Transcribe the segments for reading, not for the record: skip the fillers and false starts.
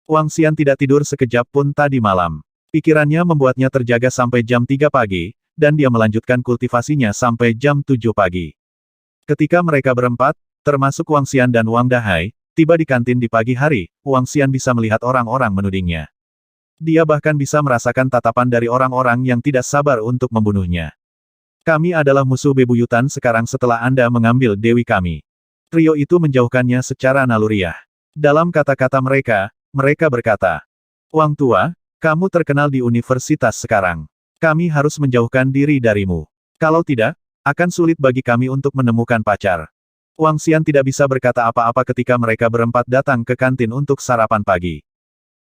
Wang Xian tidak tidur sekejap pun tadi malam. Pikirannya membuatnya terjaga sampai jam 3 pagi, dan dia melanjutkan kultivasinya sampai jam 7 pagi. Ketika mereka berempat, termasuk Wang Xian dan Wang Dahai, tiba di kantin di pagi hari, Wang Xian bisa melihat orang-orang menudingnya. Dia bahkan bisa merasakan tatapan dari orang-orang yang tidak sabar untuk membunuhnya. Kami adalah musuh bebuyutan sekarang setelah Anda mengambil dewi kami. Trio itu menjauhkannya secara naluriah. Dalam kata-kata mereka, mereka berkata, Wang Tua, kamu terkenal di universitas sekarang. Kami harus menjauhkan diri darimu. Kalau tidak, akan sulit bagi kami untuk menemukan pacar. Wang Xian tidak bisa berkata apa-apa ketika mereka berempat datang ke kantin untuk sarapan pagi.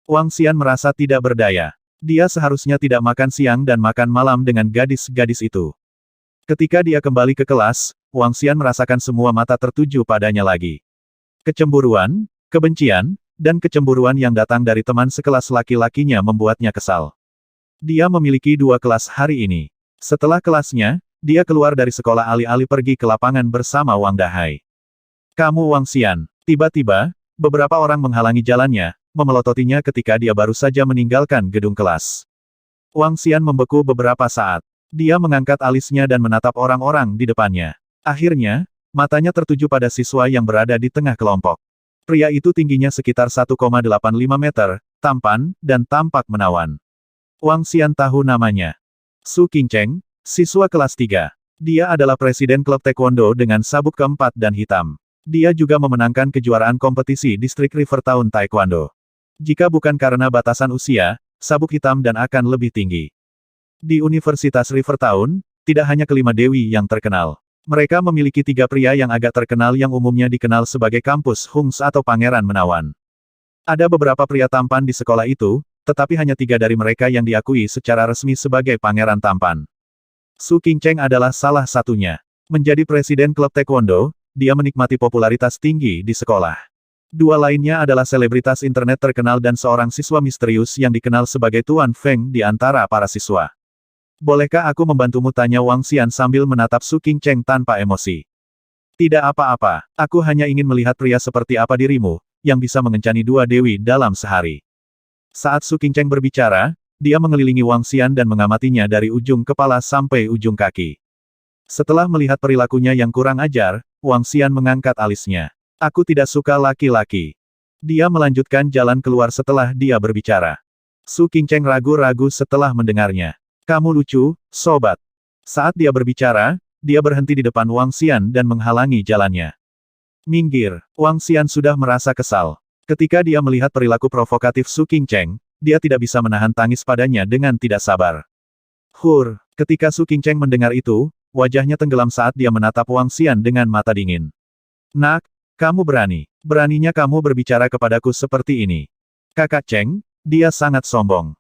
Wang Xian merasa tidak berdaya. Dia seharusnya tidak makan siang dan makan malam dengan gadis-gadis itu. Ketika dia kembali ke kelas, Wang Xian merasakan semua mata tertuju padanya lagi. Kecemburuan, kebencian, dan kecemburuan yang datang dari teman sekelas laki-lakinya membuatnya kesal. Dia memiliki 2 kelas hari ini. Setelah kelasnya, dia keluar dari sekolah alih-alih pergi ke lapangan bersama Wang Dahai. Kamu Wang Xian. Tiba-tiba, beberapa orang menghalangi jalannya, memelototinya ketika dia baru saja meninggalkan gedung kelas. Wang Xian membeku beberapa saat. Dia mengangkat alisnya dan menatap orang-orang di depannya. Akhirnya, matanya tertuju pada siswa yang berada di tengah kelompok. Pria itu tingginya sekitar 1,85 meter, tampan, dan tampak menawan. Wang Xian tahu namanya. Su Qingcheng, siswa kelas 3. Dia adalah presiden klub taekwondo dengan sabuk keempat dan hitam. Dia juga memenangkan kejuaraan kompetisi distrik Rivertown Taekwondo. Jika bukan karena batasan usia, sabuk hitam dan akan lebih tinggi. Di Universitas Rivertown, tidak hanya kelima dewi yang terkenal. Mereka memiliki 3 pria yang agak terkenal yang umumnya dikenal sebagai kampus Hungs atau Pangeran Menawan. Ada beberapa pria tampan di sekolah itu, tetapi hanya 3 dari mereka yang diakui secara resmi sebagai pangeran tampan. Su Qingcheng adalah salah satunya. Menjadi presiden klub taekwondo, dia menikmati popularitas tinggi di sekolah. 2 lainnya adalah selebritas internet terkenal dan seorang siswa misterius yang dikenal sebagai Tuan Feng di antara para siswa. Bolehkah aku membantumu, tanya Wang Xian sambil menatap Su Qingcheng tanpa emosi. Tidak apa-apa, aku hanya ingin melihat pria seperti apa dirimu, yang bisa mengencani 2 dewi dalam sehari. Saat Su Qingcheng berbicara, dia mengelilingi Wang Xian dan mengamatinya dari ujung kepala sampai ujung kaki. Setelah melihat perilakunya yang kurang ajar, Wang Xian mengangkat alisnya. Aku tidak suka laki-laki. Dia melanjutkan jalan keluar setelah dia berbicara. Su Qingcheng ragu-ragu setelah mendengarnya. Kamu lucu, sobat. Saat dia berbicara, dia berhenti di depan Wang Xian dan menghalangi jalannya. Minggir, Wang Xian sudah merasa kesal. Ketika dia melihat perilaku provokatif Su Qingcheng, dia tidak bisa menahan tangis padanya dengan tidak sabar. Ketika Su Qingcheng mendengar itu, wajahnya tenggelam saat dia menatap Wang Xian dengan mata dingin. Nak, kamu berani. Beraninya kamu berbicara kepadaku seperti ini. Kakak Cheng, dia sangat sombong.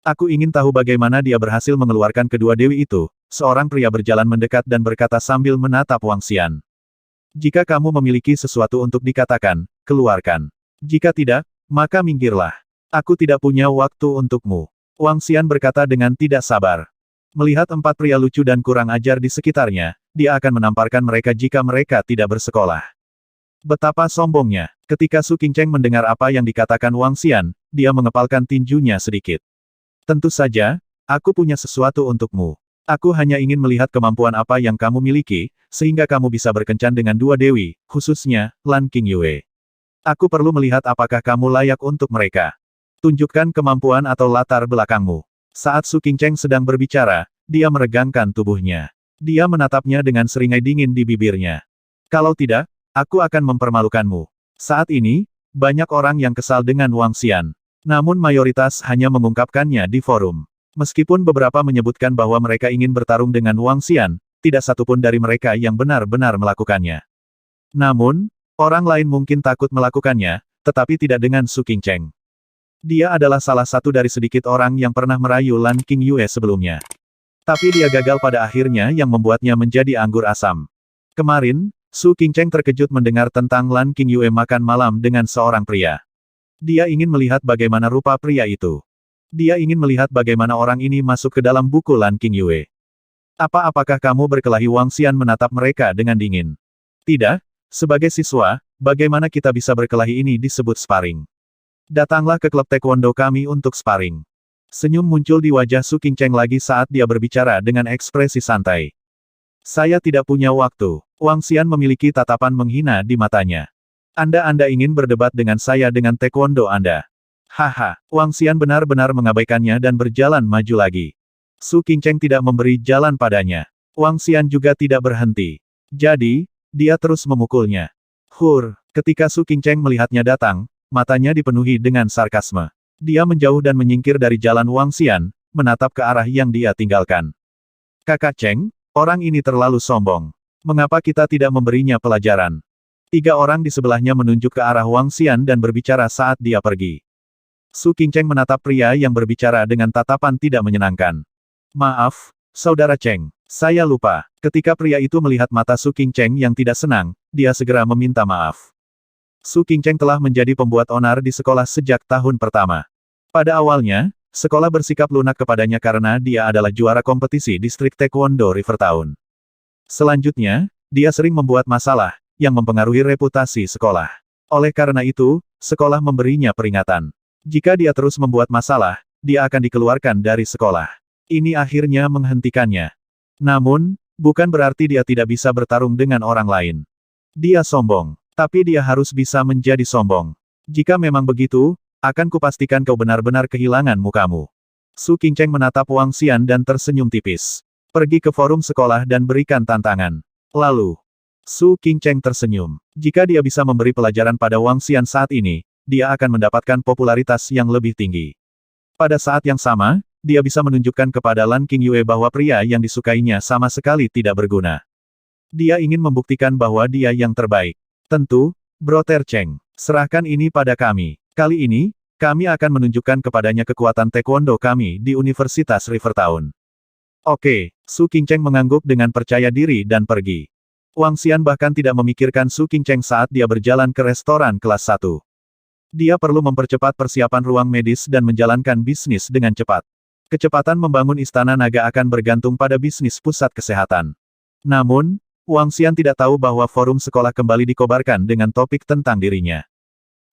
Aku ingin tahu bagaimana dia berhasil mengeluarkan kedua dewi itu. Seorang pria berjalan mendekat dan berkata sambil menatap Wang Xian. Jika kamu memiliki sesuatu untuk dikatakan, keluarkan. Jika tidak, maka minggirlah. Aku tidak punya waktu untukmu. Wang Xian berkata dengan tidak sabar. Melihat 4 pria lucu dan kurang ajar di sekitarnya, dia akan menamparkan mereka jika mereka tidak bersekolah. Betapa sombongnya. Ketika Su Qingcheng mendengar apa yang dikatakan Wang Xian, dia mengepalkan tinjunya sedikit. Tentu saja, aku punya sesuatu untukmu. Aku hanya ingin melihat kemampuan apa yang kamu miliki, sehingga kamu bisa berkencan dengan 2 dewi, khususnya, Lan Qingyue. Aku perlu melihat apakah kamu layak untuk mereka. Tunjukkan kemampuan atau latar belakangmu. Saat Su Qingcheng sedang berbicara, dia meregangkan tubuhnya. Dia menatapnya dengan seringai dingin di bibirnya. Kalau tidak, aku akan mempermalukanmu. Saat ini, banyak orang yang kesal dengan Wang Xian. Namun mayoritas hanya mengungkapkannya di forum. Meskipun beberapa menyebutkan bahwa mereka ingin bertarung dengan Wang Xian, tidak satupun dari mereka yang benar-benar melakukannya. Namun, orang lain mungkin takut melakukannya, tetapi tidak dengan Su Qingcheng. Dia adalah salah satu dari sedikit orang yang pernah merayu Lan Qingyue sebelumnya. Tapi dia gagal pada akhirnya yang membuatnya menjadi anggur asam. Kemarin, Su Qingcheng terkejut mendengar tentang Lan Qingyue makan malam dengan seorang pria. Dia ingin melihat bagaimana rupa pria itu. Dia ingin melihat bagaimana orang ini masuk ke dalam buku Lan Qingyue. Apakah kamu berkelahi? Wang Xian menatap mereka dengan dingin. Tidak, sebagai siswa, bagaimana kita bisa berkelahi? Ini disebut sparring. Datanglah ke klub taekwondo kami untuk sparring. Senyum muncul di wajah Su Qingcheng lagi saat dia berbicara dengan ekspresi santai. Saya tidak punya waktu. Wang Xian memiliki tatapan menghina di matanya. Anda ingin berdebat dengan saya dengan taekwondo Anda. Haha, Wang Xian benar-benar mengabaikannya dan berjalan maju lagi. Su Qingcheng tidak memberi jalan padanya. Wang Xian juga tidak berhenti. Jadi, dia terus memukulnya. Ketika Su Qingcheng melihatnya datang, matanya dipenuhi dengan sarkasme. Dia menjauh dan menyingkir dari jalan Wang Xian, menatap ke arah yang dia tinggalkan. Kakak Cheng, orang ini terlalu sombong. Mengapa kita tidak memberinya pelajaran? 3 orang di sebelahnya menunjuk ke arah Wang Xian dan berbicara saat dia pergi. Su Qingcheng menatap pria yang berbicara dengan tatapan tidak menyenangkan. Maaf, Saudara Cheng, saya lupa. Ketika pria itu melihat mata Su Qingcheng yang tidak senang, dia segera meminta maaf. Su Qingcheng telah menjadi pembuat onar di sekolah sejak tahun pertama. Pada awalnya, sekolah bersikap lunak kepadanya karena dia adalah juara kompetisi distrik Taekwondo Rivertown. Selanjutnya, dia sering membuat masalah, yang mempengaruhi reputasi sekolah. Oleh karena itu, sekolah memberinya peringatan. Jika dia terus membuat masalah, dia akan dikeluarkan dari sekolah. Ini akhirnya menghentikannya. Namun, bukan berarti dia tidak bisa bertarung dengan orang lain. Dia sombong, tapi dia harus bisa menjadi sombong. Jika memang begitu, akan kupastikan kau benar-benar kehilangan mukamu. Su Qingcheng menatap Wang Xian dan tersenyum tipis. Pergi ke forum sekolah dan berikan tantangan. Lalu, Su Qingcheng tersenyum. Jika dia bisa memberi pelajaran pada Wang Xian saat ini, dia akan mendapatkan popularitas yang lebih tinggi. Pada saat yang sama, dia bisa menunjukkan kepada Lan Qingyue bahwa pria yang disukainya sama sekali tidak berguna. Dia ingin membuktikan bahwa dia yang terbaik. Tentu, Brother Cheng, serahkan ini pada kami. Kali ini, kami akan menunjukkan kepadanya kekuatan taekwondo kami di Universitas Rivertown. Oke, Su Qingcheng mengangguk dengan percaya diri dan pergi. Wang Xian bahkan tidak memikirkan Su Qingcheng saat dia berjalan ke restoran kelas 1. Dia perlu mempercepat persiapan ruang medis dan menjalankan bisnis dengan cepat. Kecepatan membangun istana naga akan bergantung pada bisnis pusat kesehatan. Namun, Wang Xian tidak tahu bahwa forum sekolah kembali dikobarkan dengan topik tentang dirinya.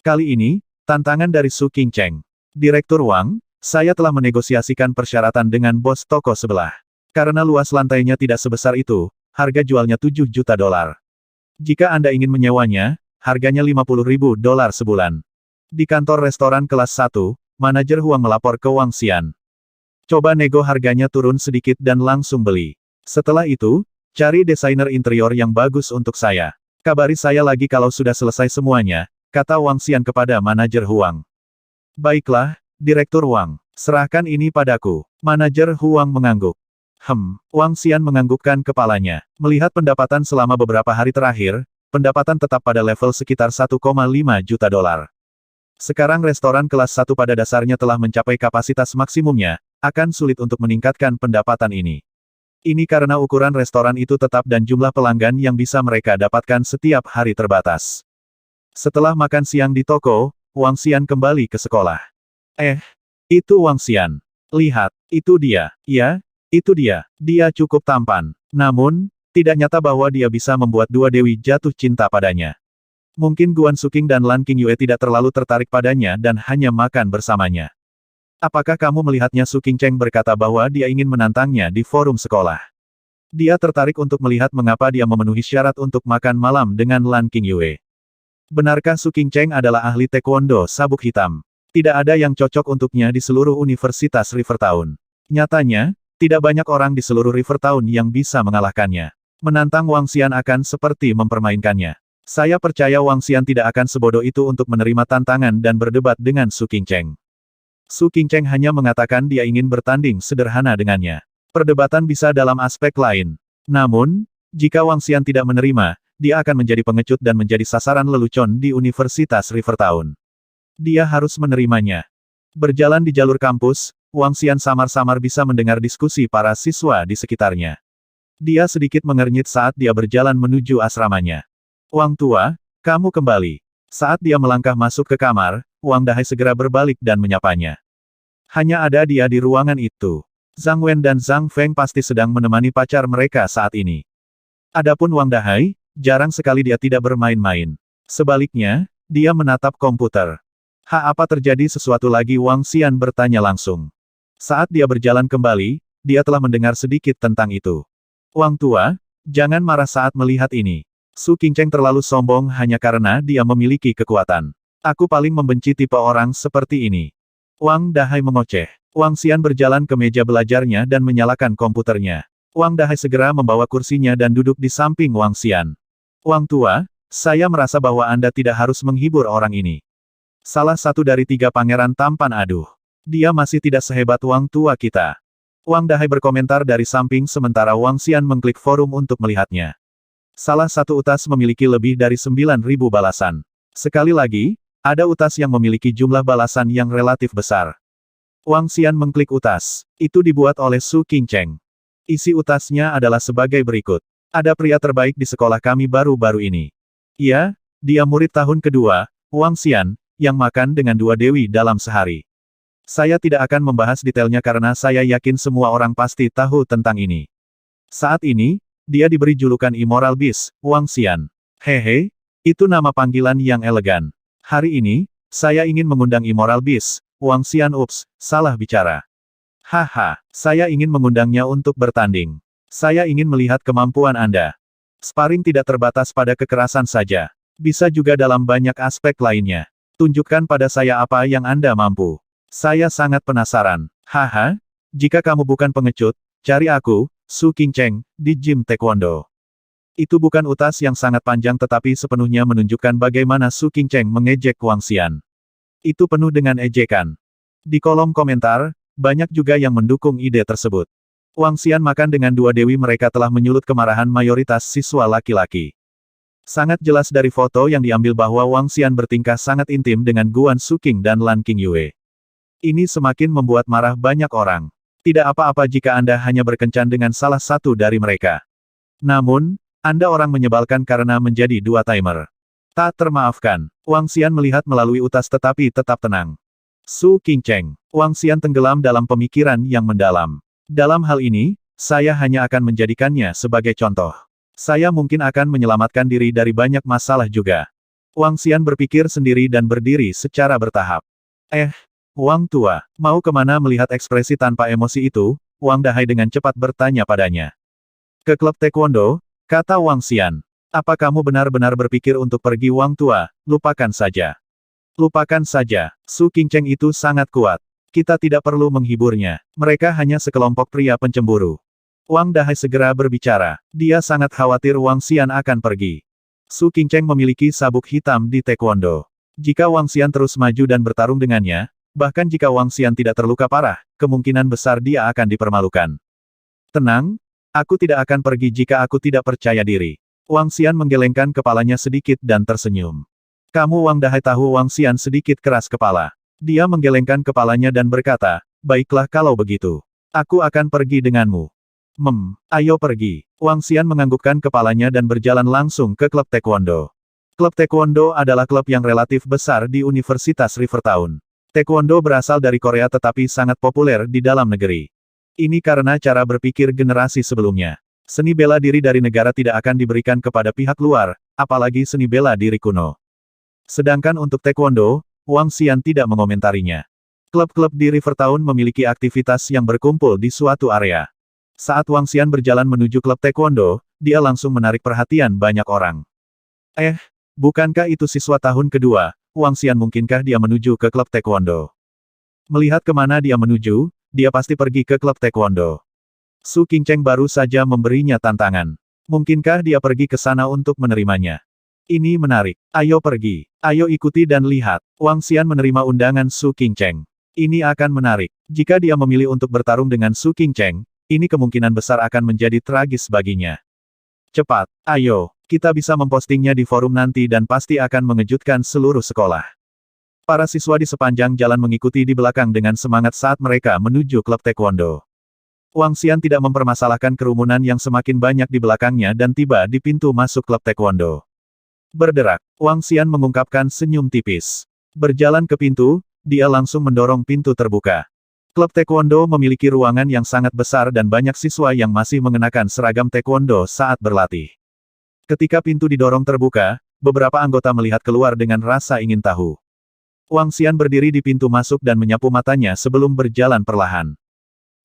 Kali ini, tantangan dari Su Qingcheng. Direktur Wang, saya telah menegosiasikan persyaratan dengan bos toko sebelah. Karena luas lantainya tidak sebesar itu, harga jualnya $7 juta. Jika Anda ingin menyewanya, harganya $50.000 sebulan. Di kantor restoran kelas 1, manajer Huang melapor ke Wang Xian. Coba nego harganya turun sedikit dan langsung beli. Setelah itu, cari desainer interior yang bagus untuk saya. Kabari saya lagi kalau sudah selesai semuanya, kata Wang Xian kepada manajer Huang. Baiklah, Direktur Wang, serahkan ini padaku. Manajer Huang mengangguk. Wang Xian menganggukkan kepalanya. Melihat pendapatan selama beberapa hari terakhir, pendapatan tetap pada level sekitar $1,5 juta. Sekarang restoran kelas 1 pada dasarnya telah mencapai kapasitas maksimumnya, akan sulit untuk meningkatkan pendapatan ini. Ini karena ukuran restoran itu tetap dan jumlah pelanggan yang bisa mereka dapatkan setiap hari terbatas. Setelah makan siang di toko, Wang Xian kembali ke sekolah. Itu Wang Xian. Lihat, itu dia. Ya, itu dia. Dia cukup tampan. Namun, tidak nyata bahwa dia bisa membuat dua dewi jatuh cinta padanya. Mungkin Guan Suking dan Lan Qingyue tidak terlalu tertarik padanya dan hanya makan bersamanya. Apakah kamu melihatnya? Su Qingcheng berkata bahwa dia ingin menantangnya di forum sekolah. Dia tertarik untuk melihat mengapa dia memenuhi syarat untuk makan malam dengan Lan Qingyue. Benarkah Su Qingcheng adalah ahli taekwondo sabuk hitam? Tidak ada yang cocok untuknya di seluruh Universitas Rivertown. Nyatanya, tidak banyak orang di seluruh Rivertown yang bisa mengalahkannya. Menantang Wang Xian akan seperti mempermainkannya. Saya percaya Wang Xian tidak akan sebodoh itu untuk menerima tantangan dan berdebat dengan Su Qingcheng. Su Qingcheng hanya mengatakan dia ingin bertanding sederhana dengannya. Perdebatan bisa dalam aspek lain. Namun, jika Wang Xian tidak menerima, dia akan menjadi pengecut dan menjadi sasaran lelucon di Universitas Rivertown. Dia harus menerimanya. Berjalan di jalur kampus, Wang Xian samar-samar bisa mendengar diskusi para siswa di sekitarnya. Dia sedikit mengernyit saat dia berjalan menuju asramanya. Wang tua, kamu kembali. Saat dia melangkah masuk ke kamar, Wang Dahai segera berbalik dan menyapanya. Hanya ada dia di ruangan itu. Zhang Wen dan Zhang Feng pasti sedang menemani pacar mereka saat ini. Adapun Wang Dahai, jarang sekali dia tidak bermain-main. Sebaliknya, dia menatap komputer. Apa terjadi sesuatu lagi? Wang Xian bertanya langsung. Saat dia berjalan kembali, dia telah mendengar sedikit tentang itu. Wang tua, jangan marah saat melihat ini. Su Qingcheng terlalu sombong hanya karena dia memiliki kekuatan. Aku paling membenci tipe orang seperti ini. Wang Dahai mengoceh. Wang Xian berjalan ke meja belajarnya dan menyalakan komputernya. Wang Dahai segera membawa kursinya dan duduk di samping Wang Xian. Wang tua, saya merasa bahwa Anda tidak harus menghibur orang ini. Salah satu dari 3 pangeran tampan aduh. Dia masih tidak sehebat Wang tua kita. Wang Dahai berkomentar dari samping sementara Wang Xian mengklik forum untuk melihatnya. Salah satu utas memiliki lebih dari 9.000 balasan. Sekali lagi, ada utas yang memiliki jumlah balasan yang relatif besar. Wang Xian mengklik utas. Itu dibuat oleh Su Qingcheng. Isi utasnya adalah sebagai berikut. Ada pria terbaik di sekolah kami baru-baru ini. Iya, dia murid tahun kedua, Wang Xian, yang makan dengan 2 dewi dalam sehari. Saya tidak akan membahas detailnya karena saya yakin semua orang pasti tahu tentang ini. Saat ini, dia diberi julukan Immoral Beast, Wang Xian. Hehe, itu nama panggilan yang elegan. Hari ini, saya ingin mengundang Immoral Beast, Wang Xian. Ups, salah bicara. Haha, saya ingin mengundangnya untuk bertanding. Saya ingin melihat kemampuan Anda. Sparring tidak terbatas pada kekerasan saja. Bisa juga dalam banyak aspek lainnya. Tunjukkan pada saya apa yang Anda mampu. Saya sangat penasaran. Haha, jika kamu bukan pengecut, cari aku, Su Qingcheng, di gym taekwondo. Itu bukan utas yang sangat panjang tetapi sepenuhnya menunjukkan bagaimana Su Qingcheng mengejek Wang Xian. Itu penuh dengan ejekan. Di kolom komentar, banyak juga yang mendukung ide tersebut. Wang Xian makan dengan 2 dewi mereka telah menyulut kemarahan mayoritas siswa laki-laki. Sangat jelas dari foto yang diambil bahwa Wang Xian bertingkah sangat intim dengan Guan Suking dan Lan Qingyue. Ini semakin membuat marah banyak orang. Tidak apa-apa jika Anda hanya berkencan dengan salah satu dari mereka. Namun, Anda orang menyebalkan karena menjadi 2 timer. Tak termaafkan. Wang Xian melihat melalui utas tetapi tetap tenang. Su Qingcheng. Wang Xian tenggelam dalam pemikiran yang mendalam. Dalam hal ini, saya hanya akan menjadikannya sebagai contoh. Saya mungkin akan menyelamatkan diri dari banyak masalah juga. Wang Xian berpikir sendiri dan berdiri secara bertahap. Wang tua, mau kemana? Melihat ekspresi tanpa emosi itu, Wang Dahai dengan cepat bertanya padanya. Ke klub taekwondo, kata Wang Xian. Apa kamu benar-benar berpikir untuk pergi? Wang tua, lupakan saja. Lupakan saja, Su Qingcheng itu sangat kuat. Kita tidak perlu menghiburnya. Mereka hanya sekelompok pria pencemburu. Wang Dahai segera berbicara. Dia sangat khawatir Wang Xian akan pergi. Su Qingcheng memiliki sabuk hitam di taekwondo. Jika Wang Xian terus maju dan bertarung dengannya, bahkan jika Wang Xian tidak terluka parah, kemungkinan besar dia akan dipermalukan. Tenang, aku tidak akan pergi jika aku tidak percaya diri. Wang Xian menggelengkan kepalanya sedikit dan tersenyum. Kamu? Wang Dahai tahu Wang Xian sedikit keras kepala. Dia menggelengkan kepalanya dan berkata, baiklah kalau begitu. Aku akan pergi denganmu. Ayo pergi. Wang Xian menganggukkan kepalanya dan berjalan langsung ke klub taekwondo. Klub taekwondo adalah klub yang relatif besar di Universitas Rivertown. Taekwondo berasal dari Korea tetapi sangat populer di dalam negeri. Ini karena cara berpikir generasi sebelumnya. Seni bela diri dari negara tidak akan diberikan kepada pihak luar, apalagi seni bela diri kuno. Sedangkan untuk taekwondo, Wang Xian tidak mengomentarinya. Klub-klub di Rivertown memiliki aktivitas yang berkumpul di suatu area. Saat Wang Xian berjalan menuju klub taekwondo, dia langsung menarik perhatian banyak orang. Bukankah itu siswa tahun kedua, Wang Xian? Mungkinkah dia menuju ke klub taekwondo? Melihat kemana dia menuju, dia pasti pergi ke klub taekwondo. Su Qingcheng baru saja memberinya tantangan. Mungkinkah dia pergi ke sana untuk menerimanya? Ini menarik. Ayo pergi. Ayo ikuti dan lihat. Wang Xian menerima undangan Su Qingcheng. Ini akan menarik. Jika dia memilih untuk bertarung dengan Su Qingcheng, ini kemungkinan besar akan menjadi tragis baginya. Cepat, ayo. Kita bisa mempostingnya di forum nanti dan pasti akan mengejutkan seluruh sekolah. Para siswa di sepanjang jalan mengikuti di belakang dengan semangat saat mereka menuju klub taekwondo. Wang Xian tidak mempermasalahkan kerumunan yang semakin banyak di belakangnya dan tiba di pintu masuk klub taekwondo. Berderak, Wang Xian mengungkapkan senyum tipis. Berjalan ke pintu, dia langsung mendorong pintu terbuka. Klub taekwondo memiliki ruangan yang sangat besar dan banyak siswa yang masih mengenakan seragam taekwondo saat berlatih. Ketika pintu didorong terbuka, beberapa anggota melihat keluar dengan rasa ingin tahu. Wang Xian berdiri di pintu masuk dan menyapu matanya sebelum berjalan perlahan.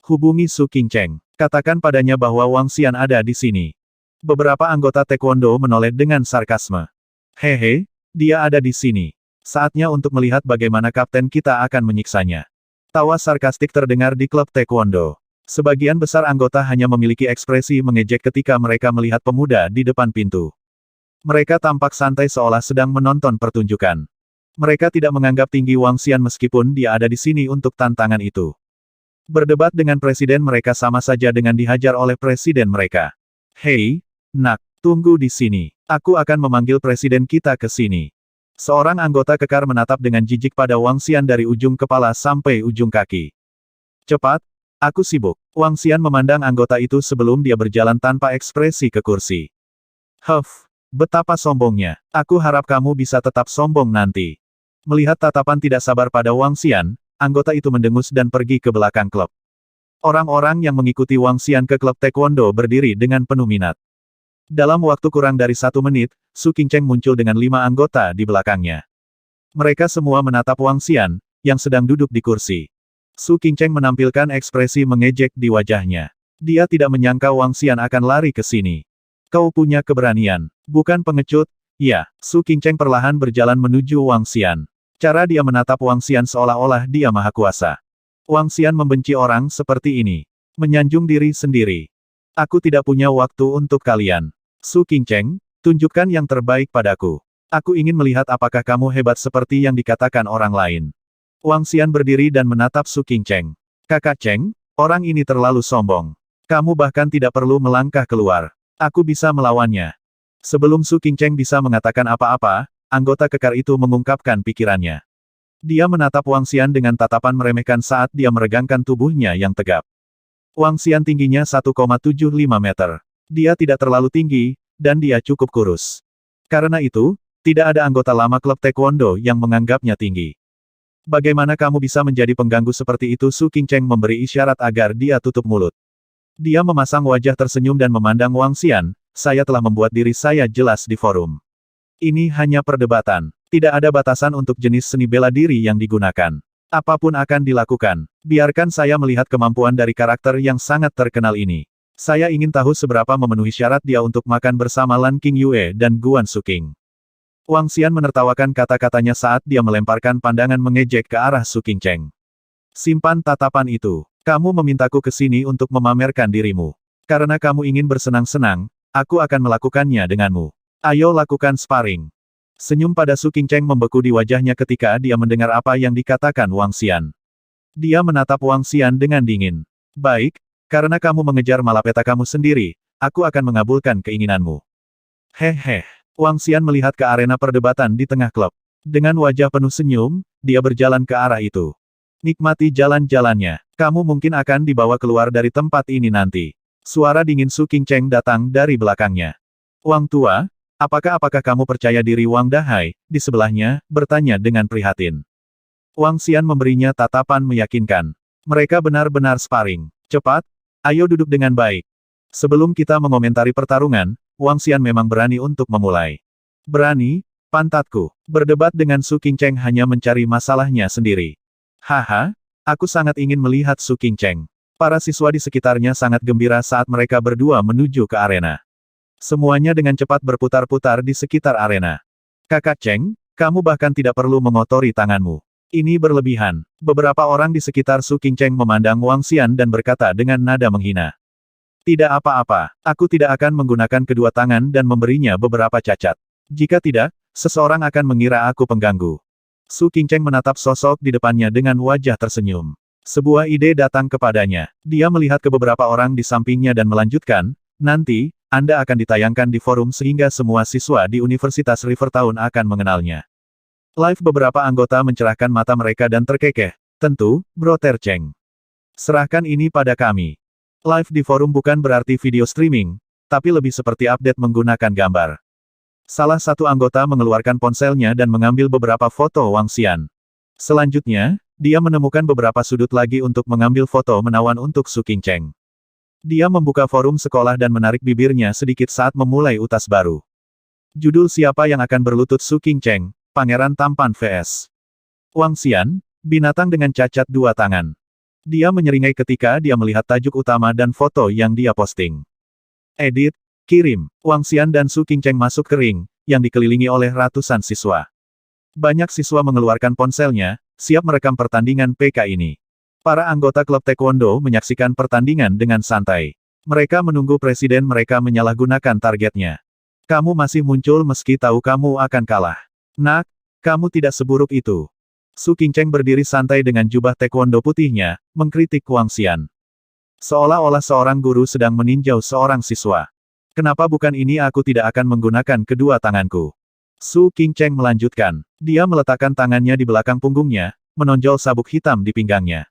Hubungi Su Qingcheng. Katakan padanya bahwa Wang Xian ada di sini. Beberapa anggota taekwondo menoleh dengan sarkasme. Hehe, dia ada di sini. Saatnya untuk melihat bagaimana kapten kita akan menyiksanya. Tawa sarkastik terdengar di klub taekwondo. Sebagian besar anggota hanya memiliki ekspresi mengejek ketika mereka melihat pemuda di depan pintu. Mereka tampak santai seolah sedang menonton pertunjukan. Mereka tidak menganggap tinggi Wang Xian meskipun dia ada di sini untuk tantangan itu. Berdebat dengan presiden mereka sama saja dengan dihajar oleh presiden mereka. Hei, nak, tunggu di sini. Aku akan memanggil presiden kita ke sini. Seorang anggota kekar menatap dengan jijik pada Wang Xian dari ujung kepala sampai ujung kaki. Cepat, aku sibuk. Wang Xian memandang anggota itu sebelum dia berjalan tanpa ekspresi ke kursi. Betapa sombongnya. Aku harap kamu bisa tetap sombong nanti. Melihat tatapan tidak sabar pada Wang Xian, anggota itu mendengus dan pergi ke belakang klub. Orang-orang yang mengikuti Wang Xian ke klub taekwondo berdiri dengan penuh minat. Dalam waktu kurang dari 1 menit, Su Qingcheng muncul dengan 5 anggota di belakangnya. Mereka semua menatap Wang Xian, yang sedang duduk di kursi. Su Qingcheng menampilkan ekspresi mengejek di wajahnya. Dia tidak menyangka Wang Xian akan lari ke sini. Kau punya keberanian, bukan pengecut? Ya, Su Qingcheng perlahan berjalan menuju Wang Xian. Cara dia menatap Wang Xian seolah-olah dia maha kuasa. Wang Xian membenci orang seperti ini. Menyanjung diri sendiri. Aku tidak punya waktu untuk kalian. Su Qingcheng, tunjukkan yang terbaik padaku. Aku ingin melihat apakah kamu hebat seperti yang dikatakan orang lain. Wang Xian berdiri dan menatap Su Qingcheng. Kakak Cheng, orang ini terlalu sombong. Kamu bahkan tidak perlu melangkah keluar. Aku bisa melawannya. Sebelum Su Qingcheng bisa mengatakan apa-apa, anggota kekar itu mengungkapkan pikirannya. Dia menatap Wang Xian dengan tatapan meremehkan saat dia meregangkan tubuhnya yang tegap. Wang Xian tingginya 1,75 meter. Dia tidak terlalu tinggi, dan dia cukup kurus. Karena itu, tidak ada anggota lama klub taekwondo yang menganggapnya tinggi. Bagaimana kamu bisa menjadi pengganggu seperti itu? Su Qingcheng memberi isyarat agar dia tutup mulut. Dia memasang wajah tersenyum dan memandang Wang Xian, saya telah membuat diri saya jelas di forum. Ini hanya perdebatan. Tidak ada batasan untuk jenis seni bela diri yang digunakan. Apapun akan dilakukan. Biarkan saya melihat kemampuan dari karakter yang sangat terkenal ini. Saya ingin tahu seberapa memenuhi syarat dia untuk makan bersama Lan Qingyue dan Guan Suking. Wang Xian menertawakan kata-katanya saat dia melemparkan pandangan mengejek ke arah Su Qingcheng. Simpan tatapan itu. Kamu memintaku ke sini untuk memamerkan dirimu. Karena kamu ingin bersenang-senang, aku akan melakukannya denganmu. Ayo lakukan sparring. Senyum pada Su Qingcheng membeku di wajahnya ketika dia mendengar apa yang dikatakan Wang Xian. Dia menatap Wang Xian dengan dingin. Baik, karena kamu mengejar malapeta kamu sendiri, aku akan mengabulkan keinginanmu. Hehe. Wang Xian melihat ke arena perdebatan di tengah klub. Dengan wajah penuh senyum, dia berjalan ke arah itu. Nikmati jalan-jalannya. Kamu mungkin akan dibawa keluar dari tempat ini nanti. Suara dingin Su Qingcheng datang dari belakangnya. Wang tua, apakah kamu percaya diri? Wang Dahai, di sebelahnya, bertanya dengan prihatin. Wang Xian memberinya tatapan meyakinkan. Mereka benar-benar sparring. Cepat, ayo duduk dengan baik. Sebelum kita mengomentari pertarungan, Wang Xian memang berani untuk memulai. Berani, pantatku. Berdebat dengan Su Qingcheng hanya mencari masalahnya sendiri. Haha, aku sangat ingin melihat Su Qingcheng. Para siswa di sekitarnya sangat gembira saat mereka berdua menuju ke arena. Semuanya dengan cepat berputar-putar di sekitar arena. Kakak Cheng, kamu bahkan tidak perlu mengotori tanganmu. Ini berlebihan. Beberapa orang di sekitar Su Qingcheng memandang Wang Xian dan berkata dengan nada menghina. Tidak apa-apa, aku tidak akan menggunakan kedua tangan dan memberinya beberapa cacat. Jika tidak, seseorang akan mengira aku pengganggu. Su Qingcheng menatap sosok di depannya dengan wajah tersenyum. Sebuah ide datang kepadanya. Dia melihat ke beberapa orang di sampingnya dan melanjutkan, nanti, Anda akan ditayangkan di forum sehingga semua siswa di Universitas Rivertown akan mengenalnya. Live beberapa anggota mencerahkan mata mereka dan terkekeh. Tentu, Bro Tercheng. Serahkan ini pada kami. Live di forum bukan berarti video streaming, tapi lebih seperti update menggunakan gambar. Salah satu anggota mengeluarkan ponselnya dan mengambil beberapa foto Wang Xian. Selanjutnya, dia menemukan beberapa sudut lagi untuk mengambil foto menawan untuk Su Qingcheng. Dia membuka forum sekolah dan menarik bibirnya sedikit saat memulai utas baru. Judul siapa yang akan berlutut Su Qingcheng, Pangeran Tampan vs. Wang Xian, binatang dengan cacat dua tangan. Dia menyeringai ketika dia melihat tajuk utama dan foto yang dia posting. Edit, kirim. Wang Xian dan Su Qingcheng masuk ke ring, yang dikelilingi oleh ratusan siswa. Banyak siswa mengeluarkan ponselnya, siap merekam pertandingan PK ini. Para anggota klub taekwondo menyaksikan pertandingan dengan santai. Mereka menunggu presiden mereka menyalahgunakan targetnya. Kamu masih muncul meski tahu kamu akan kalah. Nak, kamu tidak seburuk itu. Su Qingcheng berdiri santai dengan jubah taekwondo putihnya, mengkritik Wang Xian. Seolah-olah seorang guru sedang meninjau seorang siswa. Kenapa bukan ini aku tidak akan menggunakan kedua tanganku? Su Qingcheng melanjutkan. Dia meletakkan tangannya di belakang punggungnya, menonjol sabuk hitam di pinggangnya.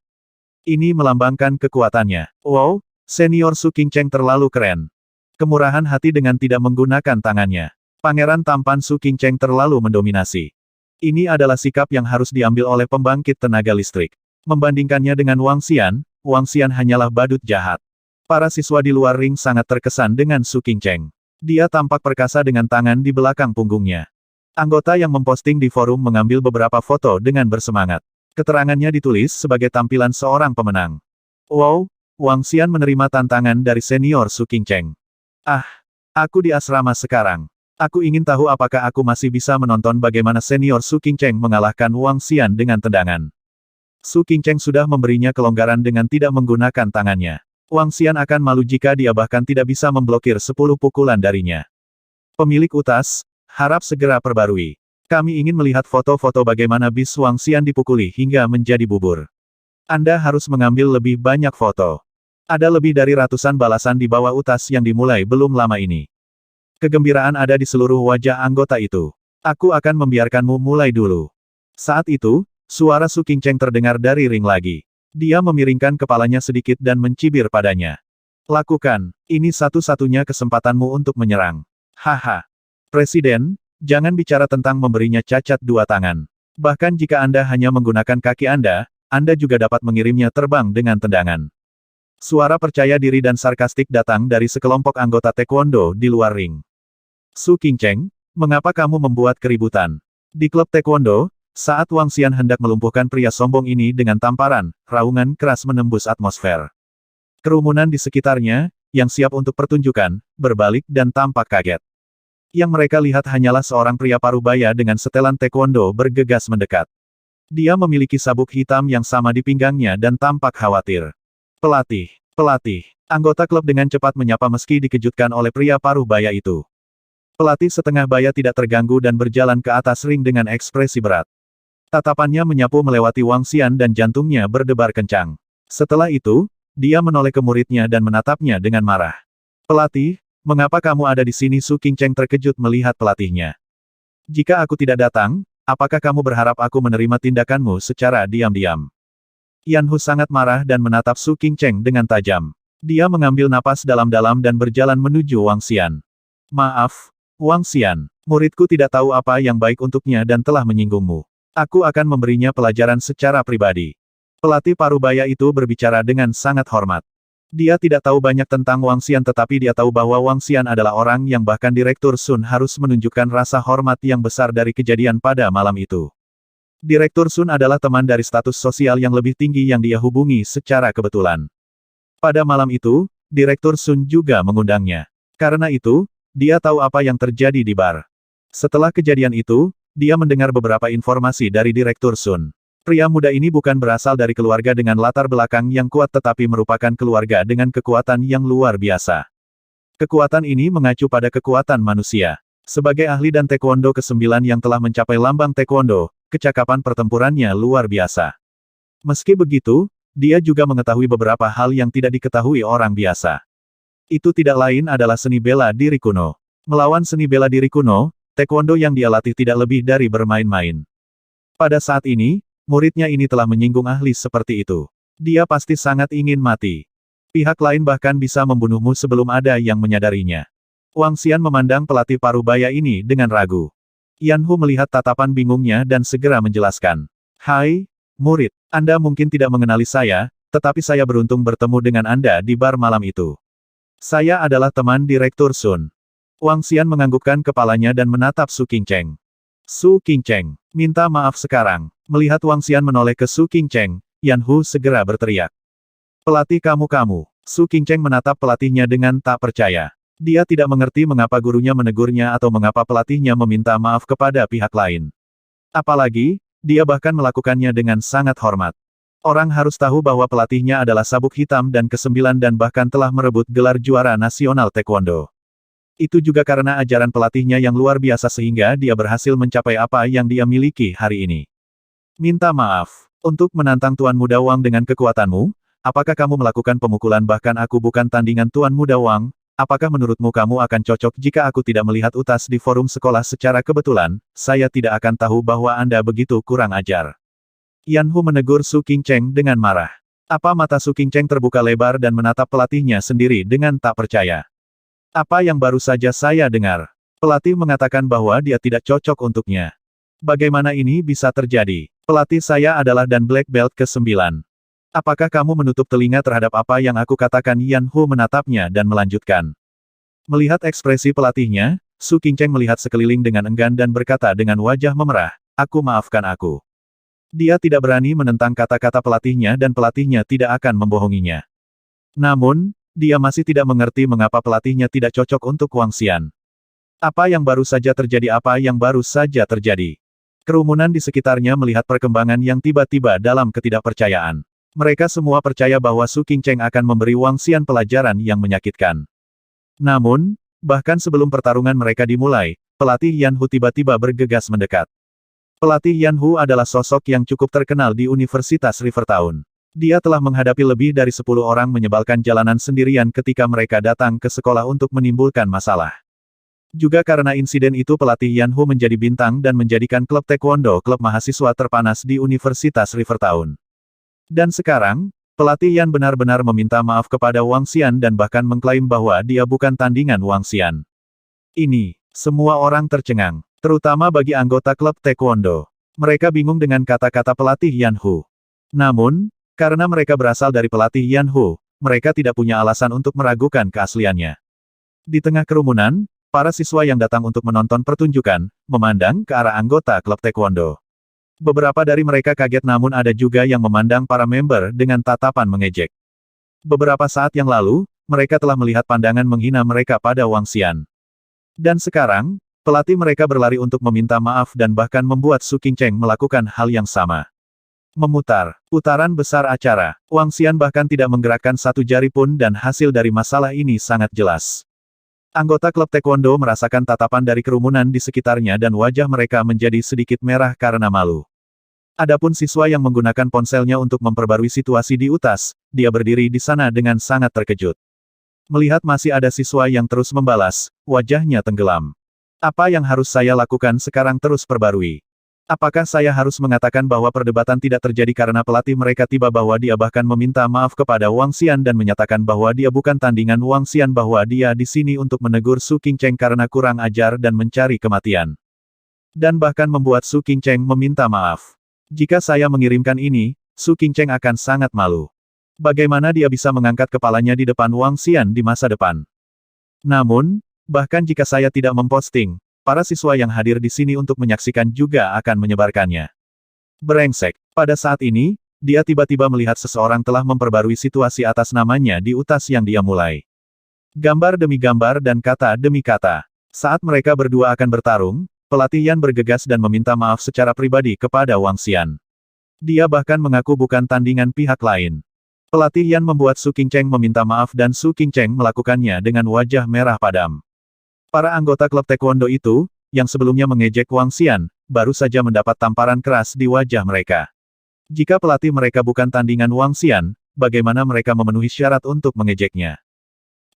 Ini melambangkan kekuatannya. Wow, senior Su Qingcheng terlalu keren. Kemurahan hati dengan tidak menggunakan tangannya. Pangeran tampan Su Qingcheng terlalu mendominasi. Ini adalah sikap yang harus diambil oleh pembangkit tenaga listrik. Membandingkannya dengan Wang Xian hanyalah badut jahat. Para siswa di luar ring sangat terkesan dengan Su Qingcheng. Dia tampak perkasa dengan tangan di belakang punggungnya. Anggota yang memposting di forum mengambil beberapa foto dengan bersemangat. Keterangannya ditulis sebagai tampilan seorang pemenang. Wow, Wang Xian menerima tantangan dari senior Su Qingcheng. Ah, aku di asrama sekarang. Aku ingin tahu apakah aku masih bisa menonton bagaimana senior Su Qingcheng mengalahkan Wang Xian dengan tendangan. Su Qingcheng sudah memberinya kelonggaran dengan tidak menggunakan tangannya. Wang Xian akan malu jika dia bahkan tidak bisa memblokir 10 pukulan darinya. Pemilik utas, harap segera perbarui. Kami ingin melihat foto-foto bagaimana bis Wang Xian dipukuli hingga menjadi bubur. Anda harus mengambil lebih banyak foto. Ada lebih dari ratusan balasan di bawah utas yang dimulai belum lama ini. Kegembiraan ada di seluruh wajah anggota itu. Aku akan membiarkanmu mulai dulu. Saat itu, suara Su Qingcheng terdengar dari ring lagi. Dia memiringkan kepalanya sedikit dan mencibir padanya. Lakukan, ini satu-satunya kesempatanmu untuk menyerang. Haha. Presiden, jangan bicara tentang memberinya cacat dua tangan. Bahkan jika Anda hanya menggunakan kaki Anda juga dapat mengirimnya terbang dengan tendangan. Suara percaya diri dan sarkastik datang dari sekelompok anggota taekwondo di luar ring. Su Qingcheng, mengapa kamu membuat keributan? Di klub taekwondo, saat Wang Xian hendak melumpuhkan pria sombong ini dengan tamparan, raungan keras menembus atmosfer. Kerumunan di sekitarnya, yang siap untuk pertunjukan, berbalik dan tampak kaget. Yang mereka lihat hanyalah seorang pria parubaya dengan setelan taekwondo bergegas mendekat. Dia memiliki sabuk hitam yang sama di pinggangnya dan tampak khawatir. Pelatih. Anggota klub dengan cepat menyapa meski dikejutkan oleh pria parubaya itu. Pelatih setengah baya tidak terganggu dan berjalan ke atas ring dengan ekspresi berat. Tatapannya menyapu melewati Wang Xian dan jantungnya berdebar kencang. Setelah itu, dia menoleh ke muridnya dan menatapnya dengan marah. Pelatih, mengapa kamu ada di sini? Su Qingcheng terkejut melihat pelatihnya. Jika aku tidak datang, apakah kamu berharap aku menerima tindakanmu secara diam-diam? Yan Hu sangat marah dan menatap Su Qingcheng dengan tajam. Dia mengambil napas dalam-dalam dan berjalan menuju Wang Xian. Maaf, Wang Xian, muridku tidak tahu apa yang baik untuknya dan telah menyinggungmu. Aku akan memberinya pelajaran secara pribadi. Pelatih parubaya itu berbicara dengan sangat hormat. Dia tidak tahu banyak tentang Wang Xian tetapi dia tahu bahwa Wang Xian adalah orang yang bahkan Direktur Sun harus menunjukkan rasa hormat yang besar dari kejadian pada malam itu. Direktur Sun adalah teman dari status sosial yang lebih tinggi yang dia hubungi secara kebetulan. Pada malam itu, Direktur Sun juga mengundangnya. Karena itu, dia tahu apa yang terjadi di bar. Setelah kejadian itu, dia mendengar beberapa informasi dari Direktur Sun. Pria muda ini bukan berasal dari keluarga dengan latar belakang yang kuat tetapi merupakan keluarga dengan kekuatan yang luar biasa. Kekuatan ini mengacu pada kekuatan manusia. Sebagai ahli dan taekwondo ke-9 yang telah mencapai lambang taekwondo, kecakapan pertempurannya luar biasa. Meski begitu, dia juga mengetahui beberapa hal yang tidak diketahui orang biasa. Itu tidak lain adalah seni bela diri kuno. Melawan seni bela diri kuno, taekwondo yang dia latih tidak lebih dari bermain-main. Pada saat ini, muridnya ini telah menyinggung ahli seperti itu. Dia pasti sangat ingin mati. Pihak lain bahkan bisa membunuhmu sebelum ada yang menyadarinya. Wang Xian memandang pelatih parubaya ini dengan ragu. Yan Hu melihat tatapan bingungnya dan segera menjelaskan. Hai, murid, Anda mungkin tidak mengenali saya, tetapi saya beruntung bertemu dengan Anda di bar malam itu. Saya adalah teman Direktur Sun. Wang Xian menganggukkan kepalanya dan menatap Su Qingcheng. Su Qingcheng, minta maaf sekarang. Melihat Wang Xian menoleh ke Su Qingcheng, Yan Hu segera berteriak. Pelatih kamu. Su Qingcheng menatap pelatihnya dengan tak percaya. Dia tidak mengerti mengapa gurunya menegurnya atau mengapa pelatihnya meminta maaf kepada pihak lain. Apalagi, dia bahkan melakukannya dengan sangat hormat. Orang harus tahu bahwa pelatihnya adalah sabuk hitam dan ke-9 dan bahkan telah merebut gelar juara nasional taekwondo. Itu juga karena ajaran pelatihnya yang luar biasa sehingga dia berhasil mencapai apa yang dia miliki hari ini. Minta maaf. Untuk menantang Tuan Muda Wang dengan kekuatanmu, apakah kamu melakukan pemukulan bahkan aku bukan tandingan Tuan Muda Wang? Apakah menurutmu kamu akan cocok jika aku tidak melihat utas di forum sekolah secara kebetulan? Saya tidak akan tahu bahwa Anda begitu kurang ajar. Yan Hu menegur Su Qingcheng dengan marah. Apa mata Su Qingcheng terbuka lebar dan menatap pelatihnya sendiri dengan tak percaya. Apa yang baru saja saya dengar? Pelatih mengatakan bahwa dia tidak cocok untuknya. Bagaimana ini bisa terjadi? Pelatih saya adalah dan Black Belt ke-9. Apakah kamu menutup telinga terhadap apa yang aku katakan? Yan Hu menatapnya dan melanjutkan. Melihat ekspresi pelatihnya, Su Qingcheng melihat sekeliling dengan enggan dan berkata dengan wajah memerah, maafkan aku. Dia tidak berani menentang kata-kata pelatihnya dan pelatihnya tidak akan membohonginya. Namun, dia masih tidak mengerti mengapa pelatihnya tidak cocok untuk Wang Xian. Apa yang baru saja terjadi? Kerumunan di sekitarnya melihat perkembangan yang tiba-tiba dalam ketidakpercayaan. Mereka semua percaya bahwa Su Qingcheng akan memberi Wang Xian pelajaran yang menyakitkan. Namun, bahkan sebelum pertarungan mereka dimulai, pelatih Yan Hu tiba-tiba bergegas mendekat. Pelatih Yan Hu adalah sosok yang cukup terkenal di Universitas Rivertown. Dia telah menghadapi lebih dari 10 orang menyebalkan jalanan sendirian ketika mereka datang ke sekolah untuk menimbulkan masalah. Juga karena insiden itu pelatih Yan Hu menjadi bintang dan menjadikan klub taekwondo klub mahasiswa terpanas di Universitas Rivertown. Dan sekarang, pelatih Yan benar-benar meminta maaf kepada Wang Xian dan bahkan mengklaim bahwa dia bukan tandingan Wang Xian. Ini, semua orang tercengang, terutama bagi anggota klub taekwondo. Mereka bingung dengan kata-kata pelatih Yan Hu. Namun, karena mereka berasal dari pelatih Yan Hu, mereka tidak punya alasan untuk meragukan keasliannya. Di tengah kerumunan, para siswa yang datang untuk menonton pertunjukan, memandang ke arah anggota klub taekwondo. Beberapa dari mereka kaget namun ada juga yang memandang para member dengan tatapan mengejek. Beberapa saat yang lalu, mereka telah melihat pandangan menghina mereka pada Wang Xian. Dan sekarang, pelatih mereka berlari untuk meminta maaf dan bahkan membuat Su Qingcheng melakukan hal yang sama. Memutar putaran besar acara. Wang Xian bahkan tidak menggerakkan satu jari pun dan hasil dari masalah ini sangat jelas. Anggota klub taekwondo merasakan tatapan dari kerumunan di sekitarnya dan wajah mereka menjadi sedikit merah karena malu. Adapun siswa yang menggunakan ponselnya untuk memperbarui situasi di utas, dia berdiri di sana dengan sangat terkejut. Melihat masih ada siswa yang terus membalas, wajahnya tenggelam. Apa yang harus saya lakukan sekarang? Terus perbarui. Apakah saya harus mengatakan bahwa perdebatan tidak terjadi karena pelatih mereka tiba bahwa dia bahkan meminta maaf kepada Wang Xian dan menyatakan bahwa dia bukan tandingan Wang Xian bahwa dia di sini untuk menegur Su Qingcheng karena kurang ajar dan mencari kematian. Dan bahkan membuat Su Qingcheng meminta maaf. Jika saya mengirimkan ini, Su Qingcheng akan sangat malu. Bagaimana dia bisa mengangkat kepalanya di depan Wang Xian di masa depan? Namun, bahkan jika saya tidak memposting, para siswa yang hadir di sini untuk menyaksikan juga akan menyebarkannya. Brengsek. Pada saat ini, dia tiba-tiba melihat seseorang telah memperbarui situasi atas namanya di utas yang dia mulai. Gambar demi gambar dan kata demi kata. Saat mereka berdua akan bertarung, pelatih Yan bergegas dan meminta maaf secara pribadi kepada Wang Xian. Dia bahkan mengaku bukan tandingan pihak lain. Pelatih Yan membuat Su Qingcheng meminta maaf dan Su Qingcheng melakukannya dengan wajah merah padam. Para anggota klub taekwondo itu, yang sebelumnya mengejek Wang Xian, baru saja mendapat tamparan keras di wajah mereka. Jika pelatih mereka bukan tandingan Wang Xian, bagaimana mereka memenuhi syarat untuk mengejeknya?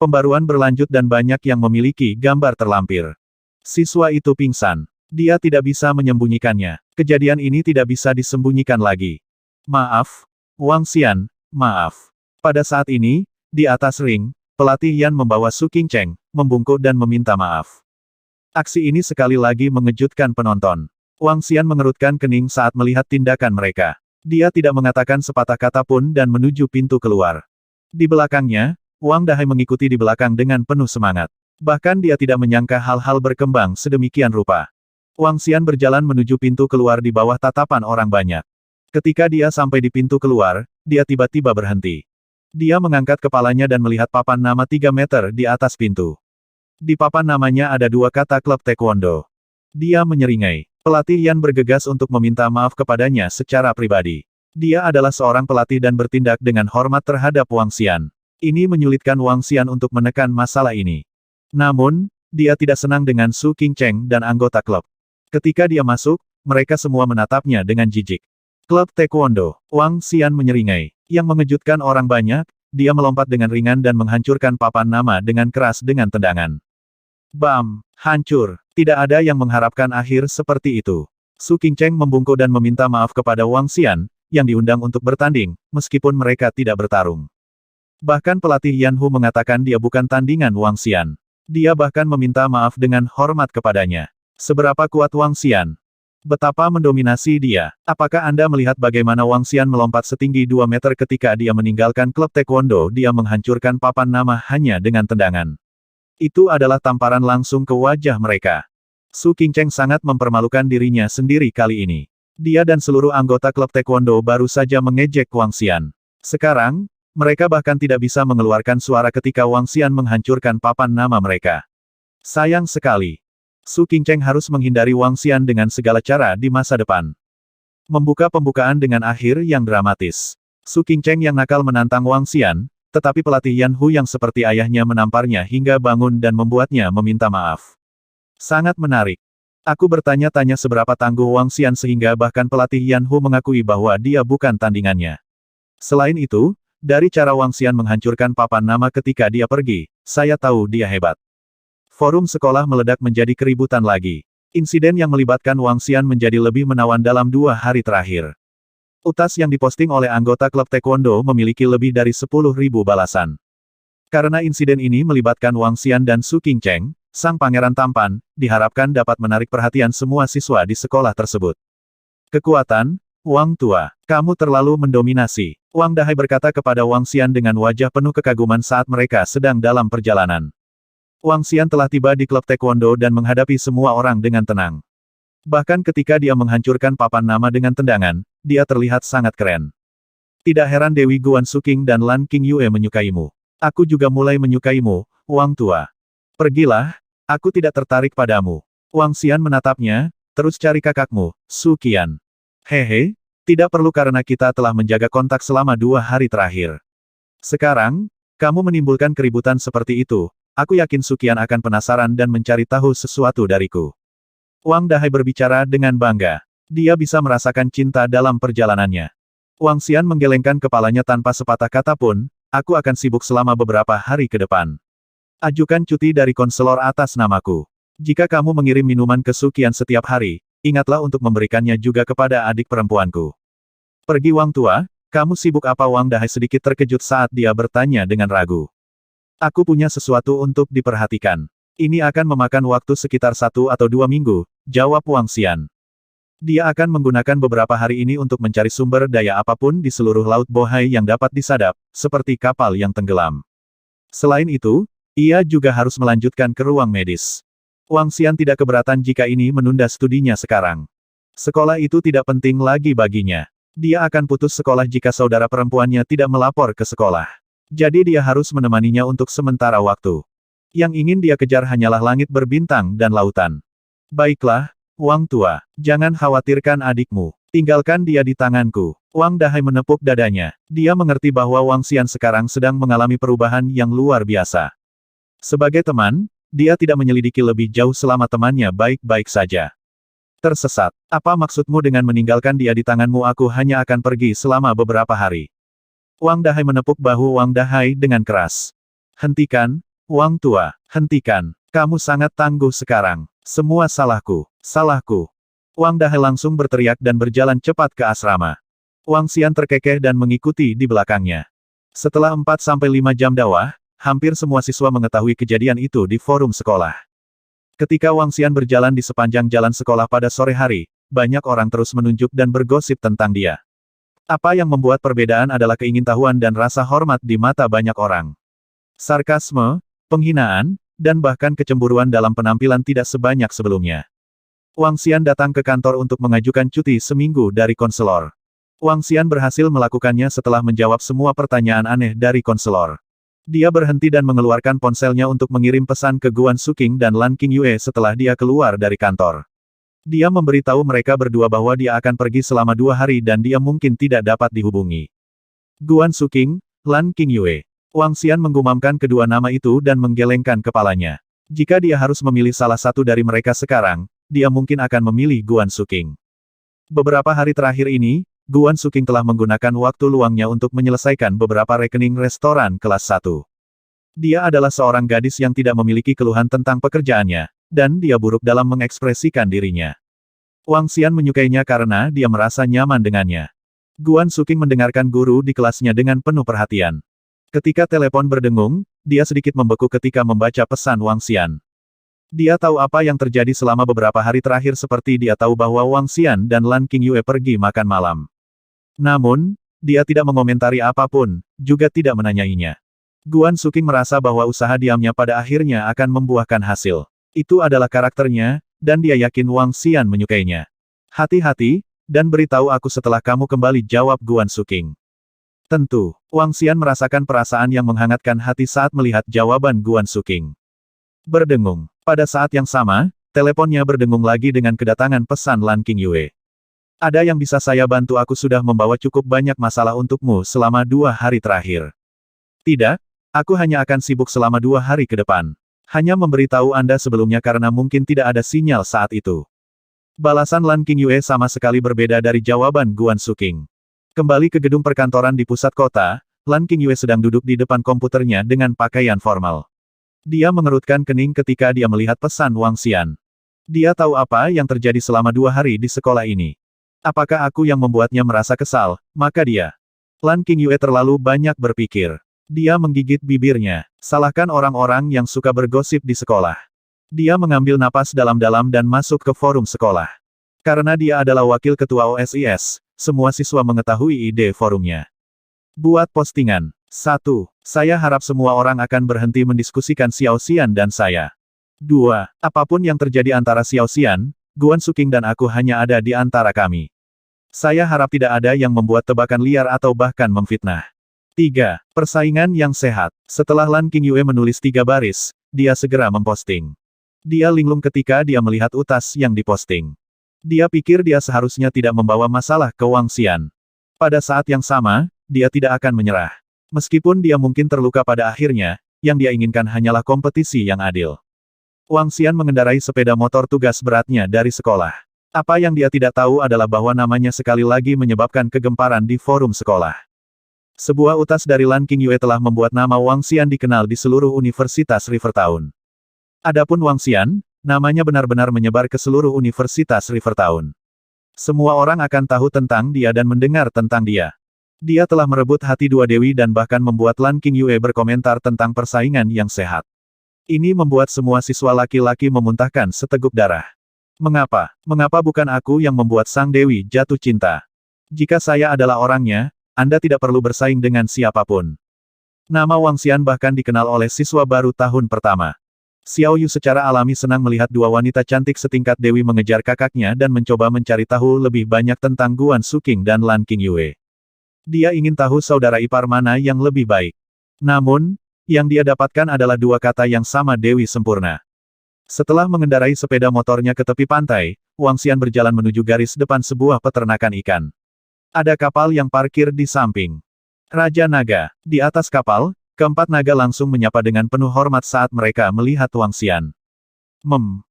Pembaruan berlanjut dan banyak yang memiliki gambar terlampir. Siswa itu pingsan. Dia tidak bisa menyembunyikannya. Kejadian ini tidak bisa disembunyikan lagi. Maaf, Wang Xian, maaf. Pada saat ini, di atas ring, pelatih Yan membawa Su Qingcheng, membungkuk dan meminta maaf. Aksi ini sekali lagi mengejutkan penonton. Wang Xian mengerutkan kening saat melihat tindakan mereka. Dia tidak mengatakan sepatah kata pun dan menuju pintu keluar. Di belakangnya, Wang Dahai mengikuti di belakang dengan penuh semangat. Bahkan dia tidak menyangka hal-hal berkembang sedemikian rupa. Wang Xian berjalan menuju pintu keluar di bawah tatapan orang banyak. Ketika dia sampai di pintu keluar, dia tiba-tiba berhenti. Dia mengangkat kepalanya dan melihat papan nama 3 meter di atas pintu. Di papan namanya ada 2 kata klub taekwondo. Dia menyeringai. Pelatih Yan bergegas untuk meminta maaf kepadanya secara pribadi. Dia adalah seorang pelatih dan bertindak dengan hormat terhadap Wang Xian. Ini menyulitkan Wang Xian untuk menekan masalah ini. Namun, dia tidak senang dengan Su Qingcheng dan anggota klub. Ketika dia masuk, mereka semua menatapnya dengan jijik. Klub taekwondo, Wang Xian menyeringai. Yang mengejutkan orang banyak, dia melompat dengan ringan dan menghancurkan papan nama dengan keras dengan tendangan. Bam! Hancur. Tidak ada yang mengharapkan akhir seperti itu. Su Qingcheng membungkuk dan meminta maaf kepada Wang Xian, yang diundang untuk bertanding, meskipun mereka tidak bertarung. Bahkan pelatih Yan Hu mengatakan dia bukan tandingan Wang Xian. Dia bahkan meminta maaf dengan hormat kepadanya. Seberapa kuat Wang Xian? Betapa mendominasi dia. Apakah Anda melihat bagaimana Wang Xian melompat setinggi 2 meter ketika dia meninggalkan klub taekwondo? Dia menghancurkan papan nama hanya dengan tendangan. Itu adalah tamparan langsung ke wajah mereka. Su Qingcheng sangat mempermalukan dirinya sendiri kali ini. Dia dan seluruh anggota klub taekwondo baru saja mengejek Wang Xian. Sekarang, mereka bahkan tidak bisa mengeluarkan suara ketika Wang Xian menghancurkan papan nama mereka. Sayang sekali. Su Qingcheng harus menghindari Wang Xian dengan segala cara di masa depan. Membuka pembukaan dengan akhir yang dramatis. Su Qingcheng yang nakal menantang Wang Xian, tetapi pelatih Yan Hu yang seperti ayahnya menamparnya hingga bangun dan membuatnya meminta maaf. Sangat menarik. Aku bertanya-tanya seberapa tangguh Wang Xian sehingga bahkan pelatih Yan Hu mengakui bahwa dia bukan tandingannya. Selain itu, dari cara Wang Xian menghancurkan papan nama ketika dia pergi, saya tahu dia hebat. Forum sekolah meledak menjadi keributan lagi. Insiden yang melibatkan Wang Xian menjadi lebih menawan dalam 2 hari terakhir. Utas yang diposting oleh anggota klub taekwondo memiliki lebih dari 10.000 balasan. Karena insiden ini melibatkan Wang Xian dan Su Qingcheng, sang pangeran tampan, diharapkan dapat menarik perhatian semua siswa di sekolah tersebut. Kekuatan, Wang Tua, kamu terlalu mendominasi. Wang Dahai berkata kepada Wang Xian dengan wajah penuh kekaguman saat mereka sedang dalam perjalanan. Wang Xian telah tiba di klub taekwondo dan menghadapi semua orang dengan tenang. Bahkan ketika dia menghancurkan papan nama dengan tendangan, dia terlihat sangat keren. Tidak heran Dewi Guan Suking dan Lan Qingyue menyukaimu. Aku juga mulai menyukaimu, Wang Tua. Pergilah, aku tidak tertarik padamu. Wang Xian menatapnya, terus cari kakakmu, Su Qian. Hehe, tidak perlu karena kita telah menjaga kontak selama 2 hari terakhir. Sekarang, kamu menimbulkan keributan seperti itu, aku yakin Su Qian akan penasaran dan mencari tahu sesuatu dariku. Wang Dahai berbicara dengan bangga. Dia bisa merasakan cinta dalam perjalanannya. Wang Xian menggelengkan kepalanya tanpa sepatah kata pun, aku akan sibuk selama beberapa hari ke depan. Ajukan cuti dari konselor atas namaku. Jika kamu mengirim minuman ke Su Qian setiap hari, ingatlah untuk memberikannya juga kepada adik perempuanku. Pergi Wang Tua, kamu sibuk apa? Wang Dahai sedikit terkejut saat dia bertanya dengan ragu. Aku punya sesuatu untuk diperhatikan. Ini akan memakan waktu sekitar 1 atau 2 minggu, jawab Wang Xian. Dia akan menggunakan beberapa hari ini untuk mencari sumber daya apapun di seluruh Laut Bohai yang dapat disadap, seperti kapal yang tenggelam. Selain itu, ia juga harus melanjutkan ke ruang medis. Wang Xian tidak keberatan jika ini menunda studinya sekarang. Sekolah itu tidak penting lagi baginya. Dia akan putus sekolah jika saudara perempuannya tidak melapor ke sekolah. Jadi dia harus menemaninya untuk sementara waktu. Yang ingin dia kejar hanyalah langit berbintang dan lautan. Baiklah, Wang Tua, jangan khawatirkan adikmu. Tinggalkan dia di tanganku. Wang Dahai menepuk dadanya. Dia mengerti bahwa Wang Xian sekarang sedang mengalami perubahan yang luar biasa. Sebagai teman, dia tidak menyelidiki lebih jauh selama temannya baik-baik saja. Tersesat. Apa maksudmu dengan meninggalkan dia di tanganmu? Aku hanya akan pergi selama beberapa hari. Wang Dahai menepuk bahu Wang Dahai dengan keras. Hentikan, Wang Tua, hentikan. Kamu sangat tangguh sekarang. Semua salahku. Salahku. Wang Dahai langsung berteriak dan berjalan cepat ke asrama. Wang Xian terkekeh dan mengikuti di belakangnya. Setelah 4-5 jam dakwah, hampir semua siswa mengetahui kejadian itu di forum sekolah. Ketika Wang Xian berjalan di sepanjang jalan sekolah pada sore hari, banyak orang terus menunjuk dan bergosip tentang dia. Apa yang membuat perbedaan adalah keingintahuan dan rasa hormat di mata banyak orang. Sarkasme, penghinaan, dan bahkan kecemburuan dalam penampilan tidak sebanyak sebelumnya. Wang Xian datang ke kantor untuk mengajukan cuti seminggu dari konselor. Wang Xian berhasil melakukannya setelah menjawab semua pertanyaan aneh dari konselor. Dia berhenti dan mengeluarkan ponselnya untuk mengirim pesan ke Guan Suking dan Lan Qingyue setelah dia keluar dari kantor. Dia memberitahu mereka berdua bahwa dia akan pergi selama 2 hari dan dia mungkin tidak dapat dihubungi. Guan Suking, Lan Qingyue. Wang Xian menggumamkan kedua nama itu dan menggelengkan kepalanya. Jika dia harus memilih salah satu dari mereka sekarang, dia mungkin akan memilih Guan Suking. Beberapa hari terakhir ini, Guan Suking telah menggunakan waktu luangnya untuk menyelesaikan beberapa rekening restoran kelas 1. Dia adalah seorang gadis yang tidak memiliki keluhan tentang pekerjaannya, dan dia buruk dalam mengekspresikan dirinya. Wang Xian menyukainya karena dia merasa nyaman dengannya. Guan Suking mendengarkan guru di kelasnya dengan penuh perhatian. Ketika telepon berdengung, dia sedikit membeku ketika membaca pesan Wang Xian. Dia tahu apa yang terjadi selama beberapa hari terakhir seperti dia tahu bahwa Wang Xian dan Lan Qingyue pergi makan malam. Namun, dia tidak mengomentari apapun, juga tidak menanyainya. Guan Suking merasa bahwa usaha diamnya pada akhirnya akan membuahkan hasil. Itu adalah karakternya, dan dia yakin Wang Xian menyukainya. Hati-hati, dan beritahu aku setelah kamu kembali, jawab Guan Suking. Tentu, Wang Xian merasakan perasaan yang menghangatkan hati saat melihat jawaban Guan Suking. Berdengung. Pada saat yang sama, teleponnya berdengung lagi dengan kedatangan pesan Lan Qingyue. Ada yang bisa saya bantu? Aku sudah membawa cukup banyak masalah untukmu selama 2 hari terakhir. Tidak, aku hanya akan sibuk selama 2 hari ke depan. Hanya memberitahu Anda sebelumnya karena mungkin tidak ada sinyal saat itu. Balasan Lan Qingyue sama sekali berbeda dari jawaban Guan Suking. Kembali ke gedung perkantoran di pusat kota, Lan Qingyue sedang duduk di depan komputernya dengan pakaian formal. Dia mengerutkan kening ketika dia melihat pesan Wang Xian. Dia tahu apa yang terjadi selama 2 hari di sekolah ini. Apakah aku yang membuatnya merasa kesal, maka dia. Lan Qingyue terlalu banyak berpikir. Dia menggigit bibirnya. Salahkan orang-orang yang suka bergosip di sekolah. Dia mengambil napas dalam-dalam dan masuk ke forum sekolah. Karena dia adalah wakil ketua OSIS, semua siswa mengetahui ide forumnya. Buat postingan. 1. Saya harap semua orang akan berhenti mendiskusikan Xiao Xian dan saya. 2. Apapun yang terjadi antara Xiao Xian, Guan Suking dan aku hanya ada di antara kami. Saya harap tidak ada yang membuat tebakan liar atau bahkan memfitnah. 3. Persaingan yang sehat. Setelah Lan Qingyue menulis 3 baris, dia segera memposting. Dia linglung ketika dia melihat utas yang diposting. Dia pikir dia seharusnya tidak membawa masalah ke Wang Xian. Pada saat yang sama, dia tidak akan menyerah. Meskipun dia mungkin terluka pada akhirnya, yang dia inginkan hanyalah kompetisi yang adil. Wang Xian mengendarai sepeda motor tugas beratnya dari sekolah. Apa yang dia tidak tahu adalah bahwa namanya sekali lagi menyebabkan kegemparan di forum sekolah. Sebuah utas dari Lan Qingyue telah membuat nama Wang Xian dikenal di seluruh Universitas Rivertown. Adapun Wang Xian, namanya benar-benar menyebar ke seluruh Universitas Rivertown. Semua orang akan tahu tentang dia dan mendengar tentang dia. Dia telah merebut hati 2 dewi dan bahkan membuat Lan Qingyue berkomentar tentang persaingan yang sehat. Ini membuat semua siswa laki-laki memuntahkan seteguk darah. Mengapa? Mengapa bukan aku yang membuat sang dewi jatuh cinta? Jika saya adalah orangnya, Anda tidak perlu bersaing dengan siapapun. Nama Wang Xian bahkan dikenal oleh siswa baru tahun pertama. Xiao Yu secara alami senang melihat 2 wanita cantik setingkat dewi mengejar kakaknya dan mencoba mencari tahu lebih banyak tentang Guan Suking dan Lan Qingyue. Dia ingin tahu saudara ipar mana yang lebih baik. Namun, yang dia dapatkan adalah 2 kata yang sama, Dewi Sempurna. Setelah mengendarai sepeda motornya ke tepi pantai, Wang Xian berjalan menuju garis depan sebuah peternakan ikan. Ada kapal yang parkir di samping. Raja Naga. Di atas kapal, keempat naga langsung menyapa dengan penuh hormat saat mereka melihat Wang Xian.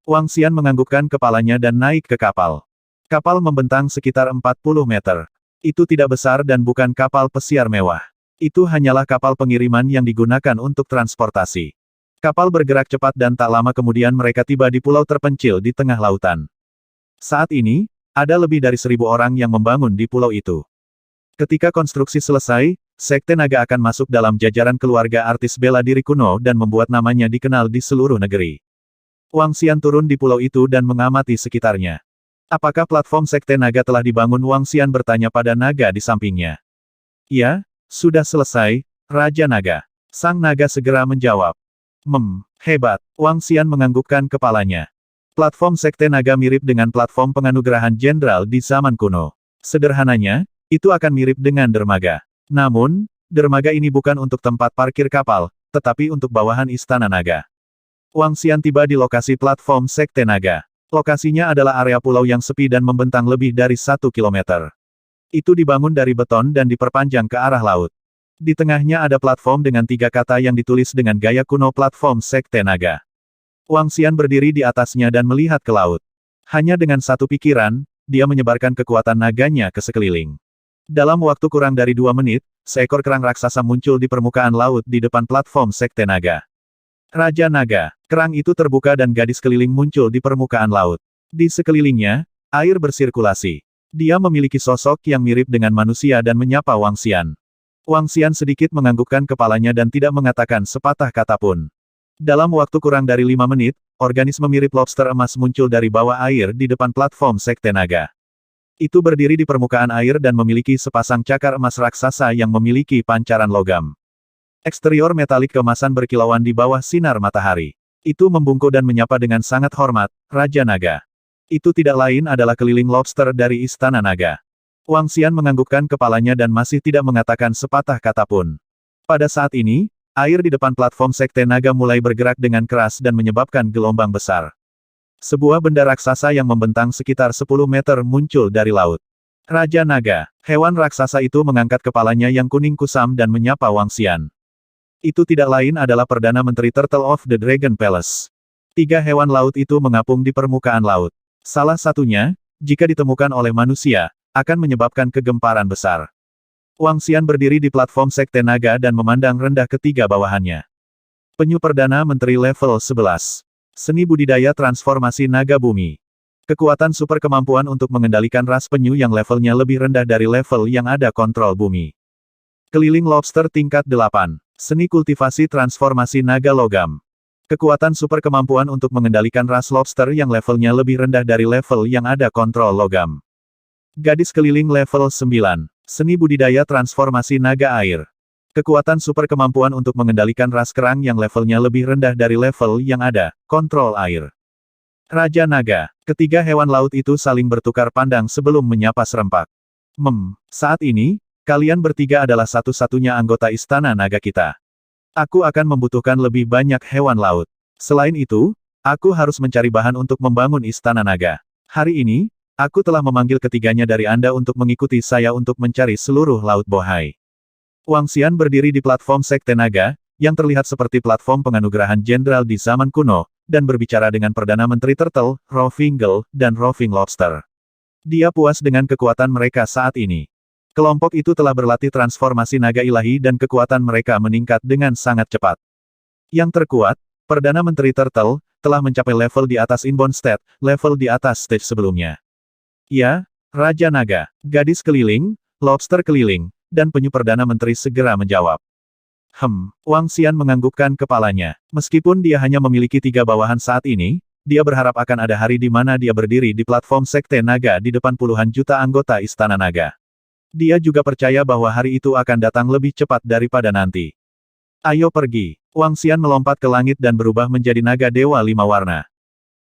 Wang Xian menganggukkan kepalanya dan naik ke kapal. Kapal membentang sekitar 40 meter. Itu tidak besar dan bukan kapal pesiar mewah. Itu hanyalah kapal pengiriman yang digunakan untuk transportasi. Kapal bergerak cepat dan tak lama kemudian mereka tiba di pulau terpencil di tengah lautan. Saat ini, ada lebih dari 1.000 orang yang membangun di pulau itu. Ketika konstruksi selesai, Sekte Naga akan masuk dalam jajaran keluarga artis bela diri kuno dan membuat namanya dikenal di seluruh negeri. Wang Xian turun di pulau itu dan mengamati sekitarnya. Apakah platform Sekte Naga telah dibangun? Wang Xian bertanya pada naga di sampingnya. Ya, sudah selesai, Raja Naga. Sang naga segera menjawab. Hebat. Wang Xian menganggukkan kepalanya. Platform Sekte Naga mirip dengan platform penganugerahan jenderal di zaman kuno. Sederhananya, itu akan mirip dengan dermaga. Namun, dermaga ini bukan untuk tempat parkir kapal, tetapi untuk bawahan Istana Naga. Wang Xian tiba di lokasi platform Sekte Naga. Lokasinya adalah area pulau yang sepi dan membentang lebih dari 1 kilometer. Itu dibangun dari beton dan diperpanjang ke arah laut. Di tengahnya ada platform dengan 3 kata yang ditulis dengan gaya kuno platform Sekte Naga. Wang Xian berdiri di atasnya dan melihat ke laut. Hanya dengan satu pikiran, dia menyebarkan kekuatan naganya ke sekeliling. Dalam waktu kurang dari 2 menit, seekor kerang raksasa muncul di permukaan laut di depan platform Sekte Naga. Raja Naga, kerang itu terbuka dan gadis keliling muncul di permukaan laut. Di sekelilingnya, air bersirkulasi. Dia memiliki sosok yang mirip dengan manusia dan menyapa Wang Xian. Wang Xian sedikit menganggukkan kepalanya dan tidak mengatakan sepatah kata pun. Dalam waktu kurang dari 5 menit, organisme mirip lobster emas muncul dari bawah air di depan platform Sekte Naga. Itu berdiri di permukaan air dan memiliki sepasang cakar emas raksasa yang memiliki pancaran logam. Eksterior metalik keemasan berkilauan di bawah sinar matahari. Itu membungkuk dan menyapa dengan sangat hormat, Raja Naga. Itu tidak lain adalah keliling lobster dari Istana Naga. Wang Xian menganggukkan kepalanya dan masih tidak mengatakan sepatah kata pun. Pada saat ini, air di depan platform Sekte Naga mulai bergerak dengan keras dan menyebabkan gelombang besar. Sebuah benda raksasa yang membentang sekitar 10 meter muncul dari laut. Raja Naga, hewan raksasa itu mengangkat kepalanya yang kuning kusam dan menyapa Wang Xian. Itu tidak lain adalah Perdana Menteri Turtle of the Dragon Palace. 3 hewan laut itu mengapung di permukaan laut. Salah satunya, jika ditemukan oleh manusia, akan menyebabkan kegemparan besar. Wang Xian berdiri di platform Sekte Naga dan memandang rendah ketiga bawahannya. Penyu Perdana Menteri level 11. Seni budidaya transformasi naga bumi. Kekuatan super kemampuan untuk mengendalikan ras penyu yang levelnya lebih rendah dari level yang ada kontrol bumi. Keliling lobster tingkat 8. Seni kultivasi transformasi naga logam. Kekuatan super kemampuan untuk mengendalikan ras lobster yang levelnya lebih rendah dari level yang ada kontrol logam. Gadis keliling level 9. Seni budidaya transformasi naga air. Kekuatan super kemampuan untuk mengendalikan ras kerang yang levelnya lebih rendah dari level yang ada kontrol air. Raja Naga. Ketiga hewan laut itu saling bertukar pandang sebelum menyapa serempak. Saat ini, kalian bertiga adalah satu-satunya anggota Istana Naga kita. Aku akan membutuhkan lebih banyak hewan laut. Selain itu, aku harus mencari bahan untuk membangun Istana Naga. Hari ini, aku telah memanggil ketiganya dari Anda untuk mengikuti saya untuk mencari seluruh Laut Bohai. Wang Xian berdiri di platform Sekte Naga, yang terlihat seperti platform penganugerahan jenderal di zaman kuno, dan berbicara dengan Perdana Menteri Turtle, Rowfingle, dan Roving Lobster. Dia puas dengan kekuatan mereka saat ini. Kelompok itu telah berlatih transformasi naga ilahi dan kekuatan mereka meningkat dengan sangat cepat. Yang terkuat, Perdana Menteri Turtle, telah mencapai level di atas Inbound State, level di atas stage sebelumnya. Ya, Raja Naga, gadis keliling, lobster keliling, dan penyu Perdana Menteri segera menjawab. Wang Xian menganggukkan kepalanya. Meskipun dia hanya memiliki 3 bawahan saat ini, dia berharap akan ada hari di mana dia berdiri di platform Sekte Naga di depan puluhan juta anggota Istana Naga. Dia juga percaya bahwa hari itu akan datang lebih cepat daripada nanti. Ayo pergi. Wang Xian melompat ke langit dan berubah menjadi naga dewa 5 warna.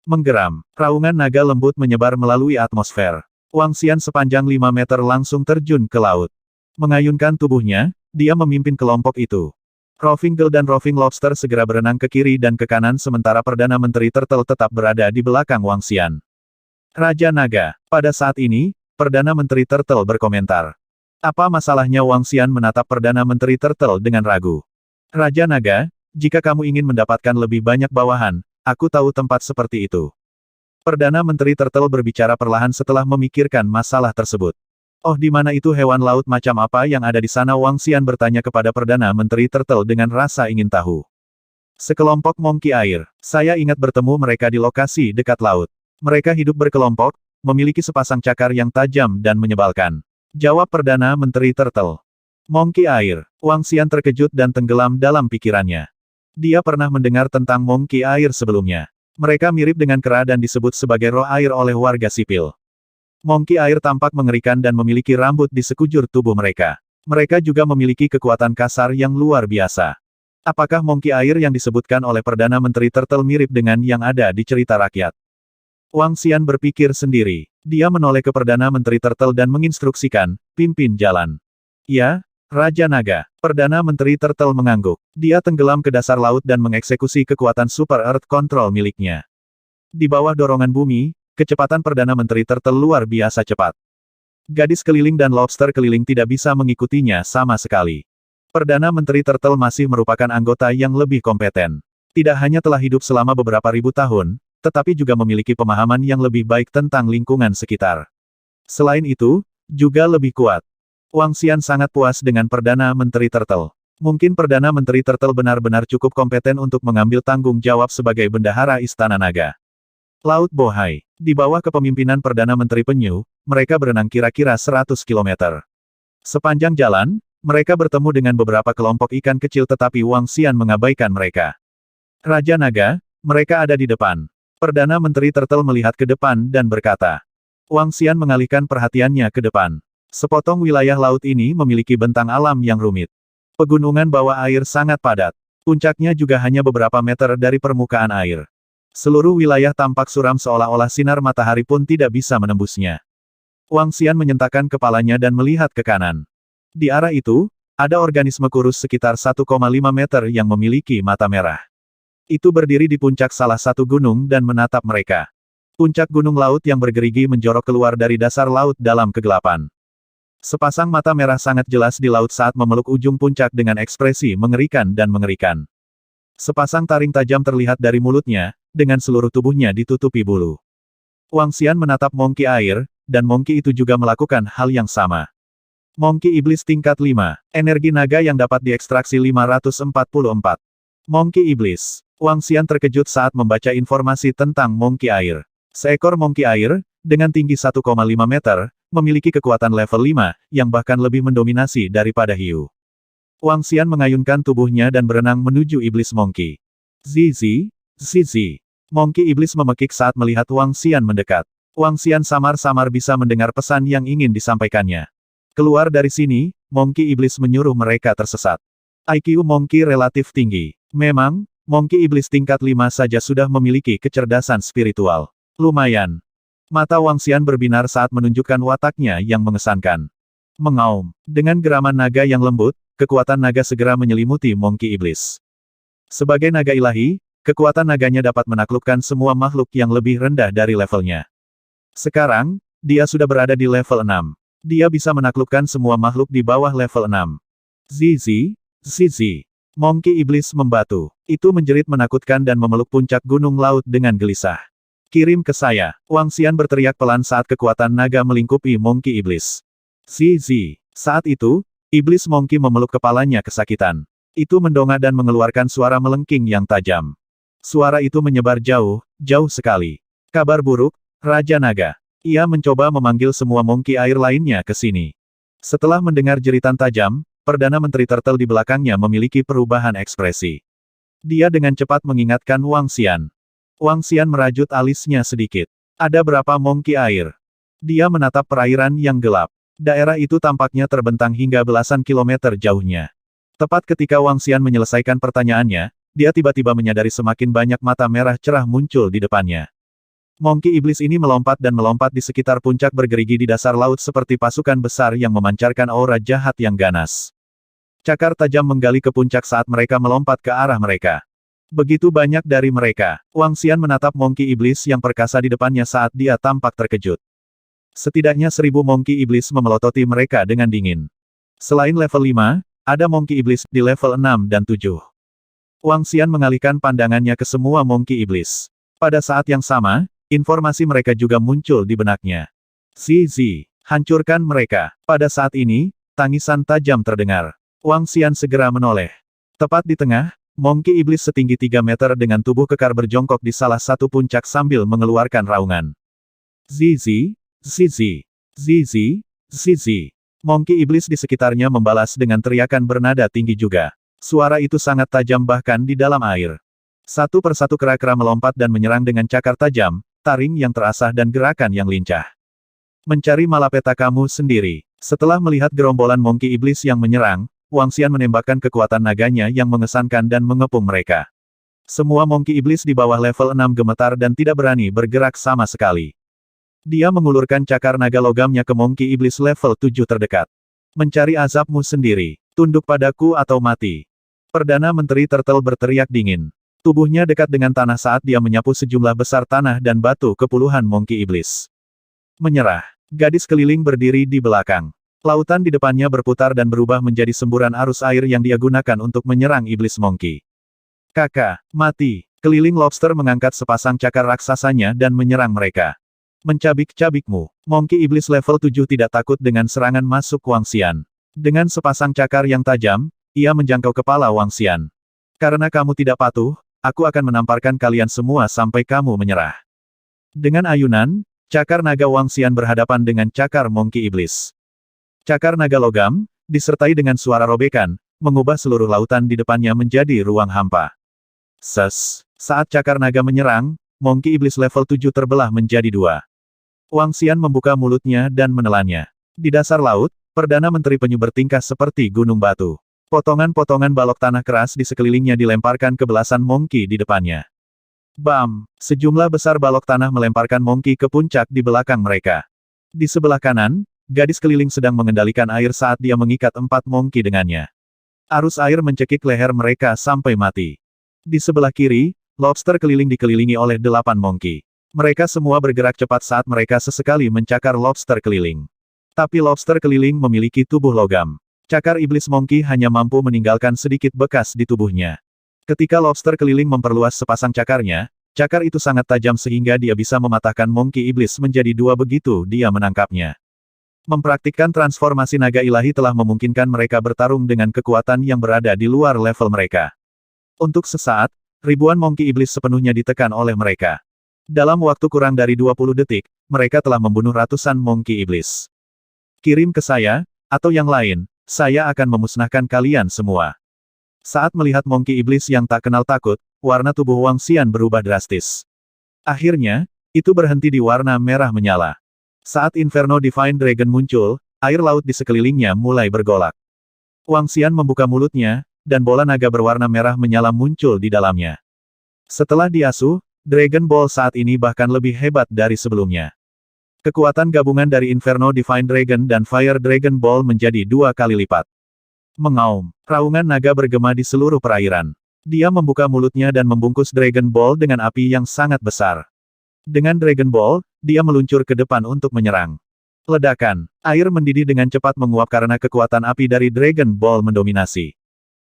Menggeram, raungan naga lembut menyebar melalui atmosfer. Wang Xian sepanjang 5 meter langsung terjun ke laut. Mengayunkan tubuhnya, dia memimpin kelompok itu. Rowfingle dan Roving Lobster segera berenang ke kiri dan ke kanan sementara Perdana Menteri Turtle tetap berada di belakang Wang Xian. Raja Naga, pada saat ini, Perdana Menteri Turtle berkomentar. Apa masalahnya? Wang Xian menatap Perdana Menteri Turtle dengan ragu. Raja Naga, jika kamu ingin mendapatkan lebih banyak bawahan, aku tahu tempat seperti itu. Perdana Menteri Turtle berbicara perlahan setelah memikirkan masalah tersebut. Oh, di mana itu hewan laut macam apa yang ada di sana? Wang Xian bertanya kepada Perdana Menteri Turtle dengan rasa ingin tahu. Sekelompok monkey air. Saya ingat bertemu mereka di lokasi dekat laut. Mereka hidup berkelompok, memiliki sepasang cakar yang tajam dan menyebalkan. Jawab Perdana Menteri Turtle. Monkey air. Wang Xian terkejut dan tenggelam dalam pikirannya. Dia pernah mendengar tentang monkey air sebelumnya. Mereka mirip dengan kera dan disebut sebagai roh air oleh warga sipil. Monkey air tampak mengerikan dan memiliki rambut di sekujur tubuh mereka. Mereka juga memiliki kekuatan kasar yang luar biasa. Apakah monkey air yang disebutkan oleh Perdana Menteri Turtle mirip dengan yang ada di cerita rakyat? Wang Xian berpikir sendiri. Dia menoleh ke Perdana Menteri Turtle dan menginstruksikan, pimpin jalan. Ya, Raja Naga. Perdana Menteri Turtle mengangguk. Dia tenggelam ke dasar laut dan mengeksekusi kekuatan Super Earth Control miliknya. Di bawah dorongan bumi, kecepatan Perdana Menteri Turtle luar biasa cepat. Gadis keliling dan lobster keliling tidak bisa mengikutinya sama sekali. Perdana Menteri Turtle masih merupakan anggota yang lebih kompeten. Tidak hanya telah hidup selama beberapa ribu tahun, tetapi juga memiliki pemahaman yang lebih baik tentang lingkungan sekitar. Selain itu, juga lebih kuat. Wang Xian sangat puas dengan Perdana Menteri Turtle. Mungkin Perdana Menteri Turtle benar-benar cukup kompeten untuk mengambil tanggung jawab sebagai bendahara Istana Naga. Laut Bohai. Di bawah kepemimpinan Perdana Menteri Penyu, mereka berenang kira-kira 100 km. Sepanjang jalan, mereka bertemu dengan beberapa kelompok ikan kecil tetapi Wang Xian mengabaikan mereka. Raja Naga, mereka ada di depan. Perdana Menteri Turtle melihat ke depan dan berkata. Wang Xian mengalihkan perhatiannya ke depan. Sepotong wilayah laut ini memiliki bentang alam yang rumit. Pegunungan bawah air sangat padat. Puncaknya juga hanya beberapa meter dari permukaan air. Seluruh wilayah tampak suram seolah-olah sinar matahari pun tidak bisa menembusnya. Wang Xian menyentakkan kepalanya dan melihat ke kanan. Di arah itu, ada organisme kurus sekitar 1,5 meter yang memiliki mata merah. Itu berdiri di puncak salah satu gunung dan menatap mereka. Puncak gunung laut yang bergerigi menjorok keluar dari dasar laut dalam kegelapan. Sepasang mata merah sangat jelas di laut saat memeluk ujung puncak dengan ekspresi mengerikan dan mengerikan. Sepasang taring tajam terlihat dari mulutnya, dengan seluruh tubuhnya ditutupi bulu. Wang Xian menatap Monkey air, dan Monkey itu juga melakukan hal yang sama. Monkey Iblis tingkat 5. Energi naga yang dapat diekstraksi 544. Monkey Iblis. Wang Xian terkejut saat membaca informasi tentang Monkey air. Seekor Monkey air, dengan tinggi 1,5 meter, memiliki kekuatan level 5, yang bahkan lebih mendominasi daripada hiu. Wang Xian mengayunkan tubuhnya dan berenang menuju Iblis Monkey. Zizi, Zizi. Monkey Iblis memekik saat melihat Wang Xian mendekat. Wang Xian samar-samar bisa mendengar pesan yang ingin disampaikannya. Keluar dari sini, Monkey Iblis menyuruh mereka tersesat. IQ Monkey relatif tinggi. Memang, Monkey Iblis tingkat 5 saja sudah memiliki kecerdasan spiritual. Lumayan. Mata Wang Xian berbinar saat menunjukkan wataknya yang mengesankan. Mengaum. Dengan geraman naga yang lembut, kekuatan naga segera menyelimuti Monkey Iblis. Sebagai naga ilahi, kekuatan naganya dapat menaklukkan semua makhluk yang lebih rendah dari levelnya. Sekarang, dia sudah berada di level 6. Dia bisa menaklukkan semua makhluk di bawah level 6. Zizi, Zizi. Monkey Iblis membatu. Itu menjerit menakutkan dan memeluk puncak gunung laut dengan gelisah. Kirim ke saya. Wang Xian berteriak pelan saat kekuatan naga melingkupi Monkey Iblis. Zizi. Saat itu, Iblis Monkey memeluk kepalanya kesakitan. Itu mendongak dan mengeluarkan suara melengking yang tajam. Suara itu menyebar jauh, jauh sekali. Kabar buruk, Raja Naga. Ia mencoba memanggil semua Monkey air lainnya ke sini. Setelah mendengar jeritan tajam, Perdana Menteri Turtle di belakangnya memiliki perubahan ekspresi. Dia dengan cepat mengingatkan Wang Xian. Wang Xian merajut alisnya sedikit. Ada berapa Monkey air? Dia menatap perairan yang gelap. Daerah itu tampaknya terbentang hingga belasan kilometer jauhnya. Tepat ketika Wang Xian menyelesaikan pertanyaannya, dia tiba-tiba menyadari semakin banyak mata merah cerah muncul di depannya. Monkey Iblis ini melompat dan melompat di sekitar puncak bergerigi di dasar laut seperti pasukan besar yang memancarkan aura jahat yang ganas. Cakar tajam menggali ke puncak saat mereka melompat ke arah mereka. Begitu banyak dari mereka. Wang Xian menatap Monkey Iblis yang perkasa di depannya saat dia tampak terkejut. Setidaknya 1000 Monkey Iblis memelototi mereka dengan dingin. Selain level 5, ada Monkey Iblis di level 6 dan 7. Wang Xian mengalihkan pandangannya ke semua Monkey Iblis. Pada saat yang sama, informasi mereka juga muncul di benaknya. Zizi, hancurkan mereka. Pada saat ini, tangisan tajam terdengar. Wang Xian segera menoleh. Tepat di tengah, Monkey Iblis setinggi 3 meter dengan tubuh kekar berjongkok di salah satu puncak sambil mengeluarkan raungan. Zizi, Zizi, Zizi, Zizi. Monkey Iblis di sekitarnya membalas dengan teriakan bernada tinggi juga. Suara itu sangat tajam bahkan di dalam air. Satu persatu kera-kera melompat dan menyerang dengan cakar tajam, taring yang terasah dan gerakan yang lincah. Mencari malapetakamu sendiri. Setelah melihat gerombolan Monkey Iblis yang menyerang, Wang Xian menembakkan kekuatan naganya yang mengesankan dan mengepung mereka. Semua Monkey Iblis di bawah level 6 gemetar dan tidak berani bergerak sama sekali. Dia mengulurkan cakar naga logamnya ke Monkey Iblis level 7 terdekat. Mencari azabmu sendiri. Tunduk padaku atau mati. Perdana Menteri Turtle berteriak dingin. Tubuhnya dekat dengan tanah saat dia menyapu sejumlah besar tanah dan batu ke puluhan Monkey Iblis. Menyerah. Gadis keliling berdiri di belakang. Lautan di depannya berputar dan berubah menjadi semburan arus air yang dia gunakan untuk menyerang Iblis Monkey. Kakak, mati. Keliling lobster mengangkat sepasang cakar raksasanya dan menyerang mereka. Mencabik-cabikmu. Monkey Iblis level 7 tidak takut dengan serangan masuk Wang Xian. Dengan sepasang cakar yang tajam, ia menjangkau kepala Wang Xian. Karena kamu tidak patuh, aku akan menamparkan kalian semua sampai kamu menyerah. Dengan ayunan, cakar naga Wang Xian berhadapan dengan cakar Monkey Iblis. Cakar naga logam, disertai dengan suara robekan, mengubah seluruh lautan di depannya menjadi ruang hampa. Saat cakar naga menyerang, Monkey Iblis level 7 terbelah menjadi dua. Wang Xian membuka mulutnya dan menelannya. Di dasar laut, Perdana Menteri Penyu bertingkah seperti gunung batu. Potongan-potongan balok tanah keras di sekelilingnya dilemparkan ke belasan Monkey di depannya. Bam! Sejumlah besar balok tanah melemparkan Monkey ke puncak di belakang mereka. Di sebelah kanan, gadis keliling sedang mengendalikan air saat dia mengikat 4 Monkey dengannya. Arus air mencekik leher mereka sampai mati. Di sebelah kiri, lobster keliling dikelilingi oleh 8 Monkey. Mereka semua bergerak cepat saat mereka sesekali mencakar lobster keliling. Tapi lobster keliling memiliki tubuh logam. Cakar Iblis Monkey hanya mampu meninggalkan sedikit bekas di tubuhnya. Ketika lobster keliling memperluas sepasang cakarnya, cakar itu sangat tajam sehingga dia bisa mematahkan Monkey Iblis menjadi dua begitu dia menangkapnya. Mempraktikkan transformasi naga ilahi telah memungkinkan mereka bertarung dengan kekuatan yang berada di luar level mereka. Untuk sesaat, ribuan Monkey Iblis sepenuhnya ditekan oleh mereka. Dalam waktu kurang dari 20 detik, mereka telah membunuh ratusan Monkey Iblis. Kirim ke saya, atau yang lain, saya akan memusnahkan kalian semua. Saat melihat Monkey Iblis yang tak kenal takut, warna tubuh Wang Xian berubah drastis. Akhirnya, itu berhenti di warna merah menyala. Saat Inferno Divine Dragon muncul, air laut di sekelilingnya mulai bergolak. Wang Xian membuka mulutnya, dan bola naga berwarna merah menyala muncul di dalamnya. Setelah diasuh, Dragon Ball saat ini bahkan lebih hebat dari sebelumnya. Kekuatan gabungan dari Inferno Divine Dragon dan Fire Dragon Ball menjadi 2 kali lipat. Mengaum, raungan naga bergema di seluruh perairan. Dia membuka mulutnya dan membungkus Dragon Ball dengan api yang sangat besar. Dengan Dragon Ball, dia meluncur ke depan untuk menyerang. Ledakan, air mendidih dengan cepat menguap karena kekuatan api dari Dragon Ball mendominasi.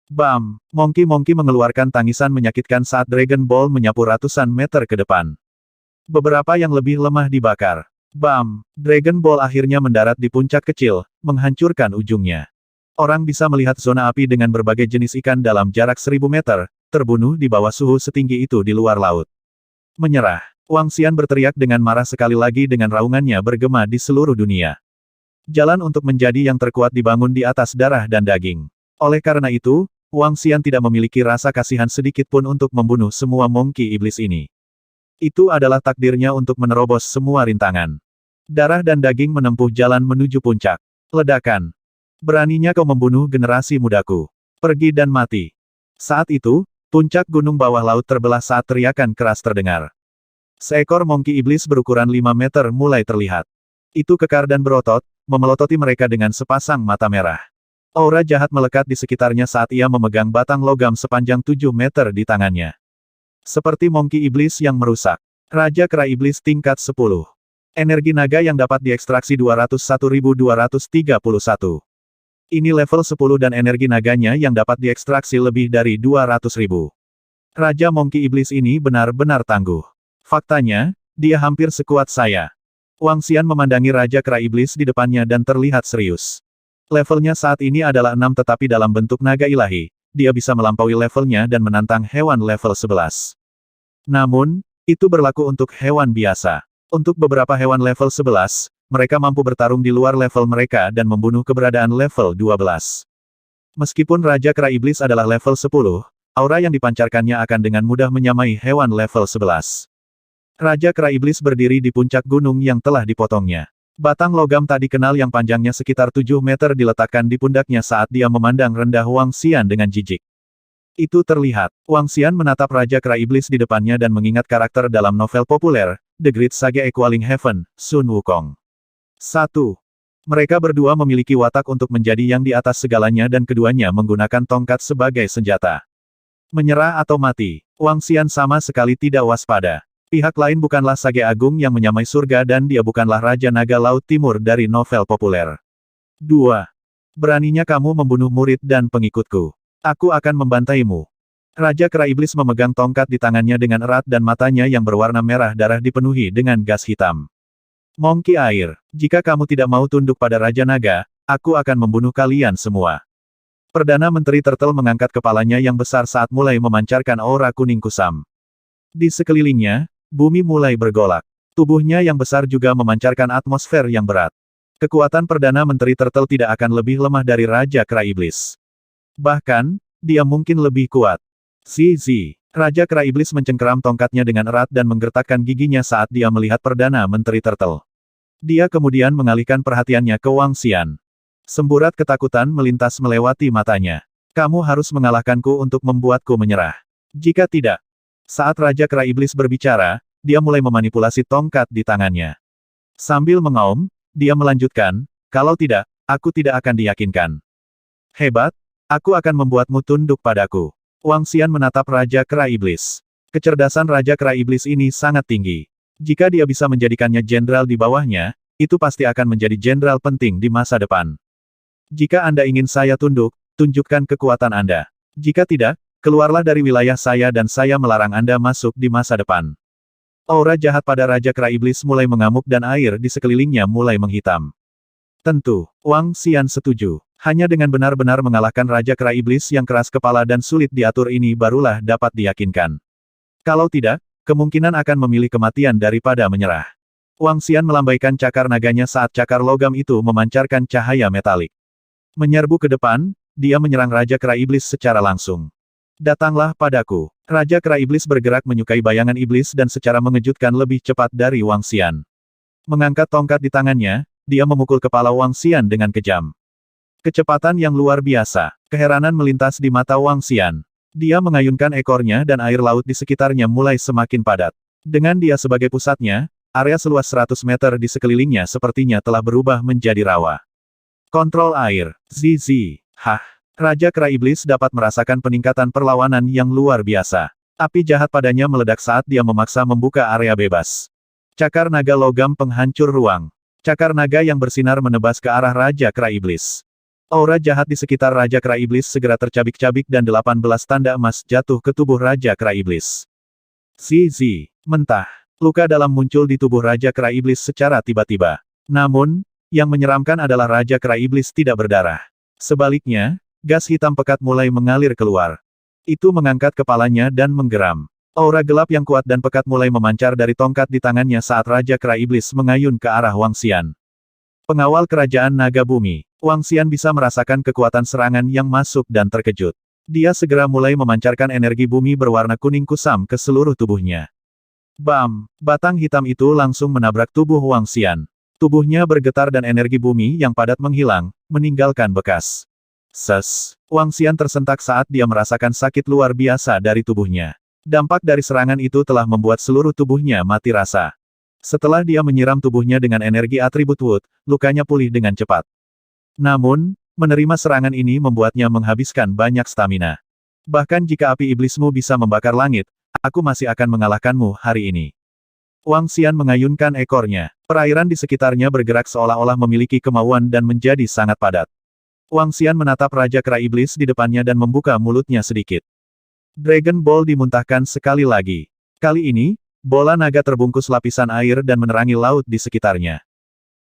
Bam! Monkey-monkey mengeluarkan tangisan menyakitkan saat Dragon Ball menyapu ratusan meter ke depan. Beberapa yang lebih lemah dibakar. Bam! Dragon Ball akhirnya mendarat di puncak kecil, menghancurkan ujungnya. Orang bisa melihat zona api dengan berbagai jenis ikan dalam jarak 1000 meter, terbunuh di bawah suhu setinggi itu di luar laut. Menyerah. Wang Xian berteriak dengan marah sekali lagi dengan raungannya bergema di seluruh dunia. Jalan untuk menjadi yang terkuat dibangun di atas darah dan daging. Oleh karena itu, Wang Xian tidak memiliki rasa kasihan sedikit pun untuk membunuh semua Monkey Iblis ini. Itu adalah takdirnya untuk menerobos semua rintangan. Darah dan daging menempuh jalan menuju puncak. Ledakan. Beraninya kau membunuh generasi mudaku. Pergi dan mati. Saat itu, puncak gunung bawah laut terbelah saat teriakan keras terdengar. Seekor Monkey Iblis berukuran 5 meter mulai terlihat. Itu kekar dan berotot, memelototi mereka dengan sepasang mata merah. Aura jahat melekat di sekitarnya saat ia memegang batang logam sepanjang 7 meter di tangannya. Seperti Monkey Iblis yang merusak. Raja Kera Iblis tingkat 10. Energi naga yang dapat diekstraksi 201.231. Ini level 10 dan energi naganya yang dapat diekstraksi lebih dari 200.000. Raja Monkey Iblis ini benar-benar tangguh. Faktanya, dia hampir sekuat saya. Wang Xian memandangi Raja Kera Iblis di depannya dan terlihat serius. Levelnya saat ini adalah 6 tetapi dalam bentuk naga ilahi, dia bisa melampaui levelnya dan menantang hewan level 11. Namun, itu berlaku untuk hewan biasa. Untuk beberapa hewan level 11, mereka mampu bertarung di luar level mereka dan membunuh keberadaan level 12. Meskipun Raja Kera Iblis adalah level 10, aura yang dipancarkannya akan dengan mudah menyamai hewan level 11. Raja Kera Iblis berdiri di puncak gunung yang telah dipotongnya. Batang logam tak dikenal yang panjangnya sekitar 7 meter diletakkan di pundaknya saat dia memandang rendah Wang Xian dengan jijik. Itu terlihat. Wang Xian menatap Raja Kera Iblis di depannya dan mengingat karakter dalam novel populer, The Great Sage Equaling Heaven, Sun Wukong. 1. Mereka berdua memiliki watak untuk menjadi yang di atas segalanya dan keduanya menggunakan tongkat sebagai senjata. Menyerah atau mati. Wang Xian sama sekali tidak waspada. Pihak lain bukanlah Sage Agung yang menyamai surga dan dia bukanlah Raja Naga Laut Timur dari novel populer. 2. Beraninya kamu membunuh murid dan pengikutku. Aku akan membantaimu. Raja Kera Iblis memegang tongkat di tangannya dengan erat dan matanya yang berwarna merah darah dipenuhi dengan gas hitam. Monkey Air, jika kamu tidak mau tunduk pada Raja Naga, aku akan membunuh kalian semua. Perdana Menteri Turtle mengangkat kepalanya yang besar saat mulai memancarkan aura kuning kusam. Di sekelilingnya, bumi mulai bergolak. Tubuhnya yang besar juga memancarkan atmosfer yang berat. Kekuatan Perdana Menteri Turtle tidak akan lebih lemah dari Raja Kera Iblis. Bahkan, dia mungkin lebih kuat. Zizi. Raja Kera Iblis mencengkeram tongkatnya dengan erat dan menggertakkan giginya saat dia melihat Perdana Menteri Turtle. Dia kemudian mengalihkan perhatiannya ke Wang Xian. Semburat ketakutan melintas melewati matanya. Kamu harus mengalahkanku untuk membuatku menyerah. Jika tidak. Saat Raja Kera Iblis berbicara, dia mulai memanipulasi tongkat di tangannya. Sambil mengaum, dia melanjutkan, kalau tidak, aku tidak akan diyakinkan. Hebat. Aku akan membuatmu tunduk padaku. Wang Xian menatap Raja Kera Iblis. Kecerdasan Raja Kera Iblis ini sangat tinggi. Jika dia bisa menjadikannya jenderal di bawahnya, itu pasti akan menjadi jenderal penting di masa depan. Jika Anda ingin saya tunduk, tunjukkan kekuatan Anda. Jika tidak, keluarlah dari wilayah saya dan saya melarang Anda masuk di masa depan. Aura jahat pada Raja Kera Iblis mulai mengamuk dan air di sekelilingnya mulai menghitam. Tentu, Wang Xian setuju. Hanya dengan benar-benar mengalahkan Raja Kera Iblis yang keras kepala dan sulit diatur ini barulah dapat diyakinkan. Kalau tidak, kemungkinan akan memilih kematian daripada menyerah. Wang Xian melambaikan cakar naganya saat cakar logam itu memancarkan cahaya metalik. Menyerbu ke depan, dia menyerang Raja Kera Iblis secara langsung. Datanglah padaku. Raja Kera Iblis bergerak menyukai bayangan iblis dan secara mengejutkan lebih cepat dari Wang Xian. Mengangkat tongkat di tangannya, dia memukul kepala Wang Xian dengan kejam. Kecepatan yang luar biasa. Keheranan melintas di mata Wang Xian. Dia mengayunkan ekornya dan air laut di sekitarnya mulai semakin padat. Dengan dia sebagai pusatnya, area seluas 100 meter di sekelilingnya sepertinya telah berubah menjadi rawa. Kontrol air. Zizi. Hah. Raja Kera Iblis dapat merasakan peningkatan perlawanan yang luar biasa. Api jahat padanya meledak saat dia memaksa membuka area bebas. Cakar naga logam penghancur ruang. Cakar naga yang bersinar menebas ke arah Raja Kera Iblis. Aura jahat di sekitar Raja Kera Iblis segera tercabik-cabik dan 18 tanda emas jatuh ke tubuh Raja Kera Iblis. Zizi. Mentah. Luka dalam muncul di tubuh Raja Kera Iblis secara tiba-tiba. Namun, yang menyeramkan adalah Raja Kera Iblis tidak berdarah. Sebaliknya, gas hitam pekat mulai mengalir keluar. Itu mengangkat kepalanya dan menggeram. Aura gelap yang kuat dan pekat mulai memancar dari tongkat di tangannya saat Raja Kera Iblis mengayun ke arah Wang Xian. Pengawal Kerajaan Naga Bumi. Wang Xian bisa merasakan kekuatan serangan yang masuk dan terkejut. Dia segera mulai memancarkan energi bumi berwarna kuning kusam ke seluruh tubuhnya. Bam! Batang hitam itu langsung menabrak tubuh Wang Xian. Tubuhnya bergetar dan energi bumi yang padat menghilang, meninggalkan bekas. Ses! Wang Xian tersentak saat dia merasakan sakit luar biasa dari tubuhnya. Dampak dari serangan itu telah membuat seluruh tubuhnya mati rasa. Setelah dia menyiram tubuhnya dengan energi atribut Wood, lukanya pulih dengan cepat. Namun, menerima serangan ini membuatnya menghabiskan banyak stamina. Bahkan jika api iblismu bisa membakar langit, aku masih akan mengalahkanmu hari ini. Wang Xian mengayunkan ekornya. Perairan di sekitarnya bergerak seolah-olah memiliki kemauan dan menjadi sangat padat. Wang Xian menatap Raja Kera Iblis di depannya dan membuka mulutnya sedikit. Dragon Ball dimuntahkan sekali lagi. Kali ini, bola naga terbungkus lapisan air dan menerangi laut di sekitarnya.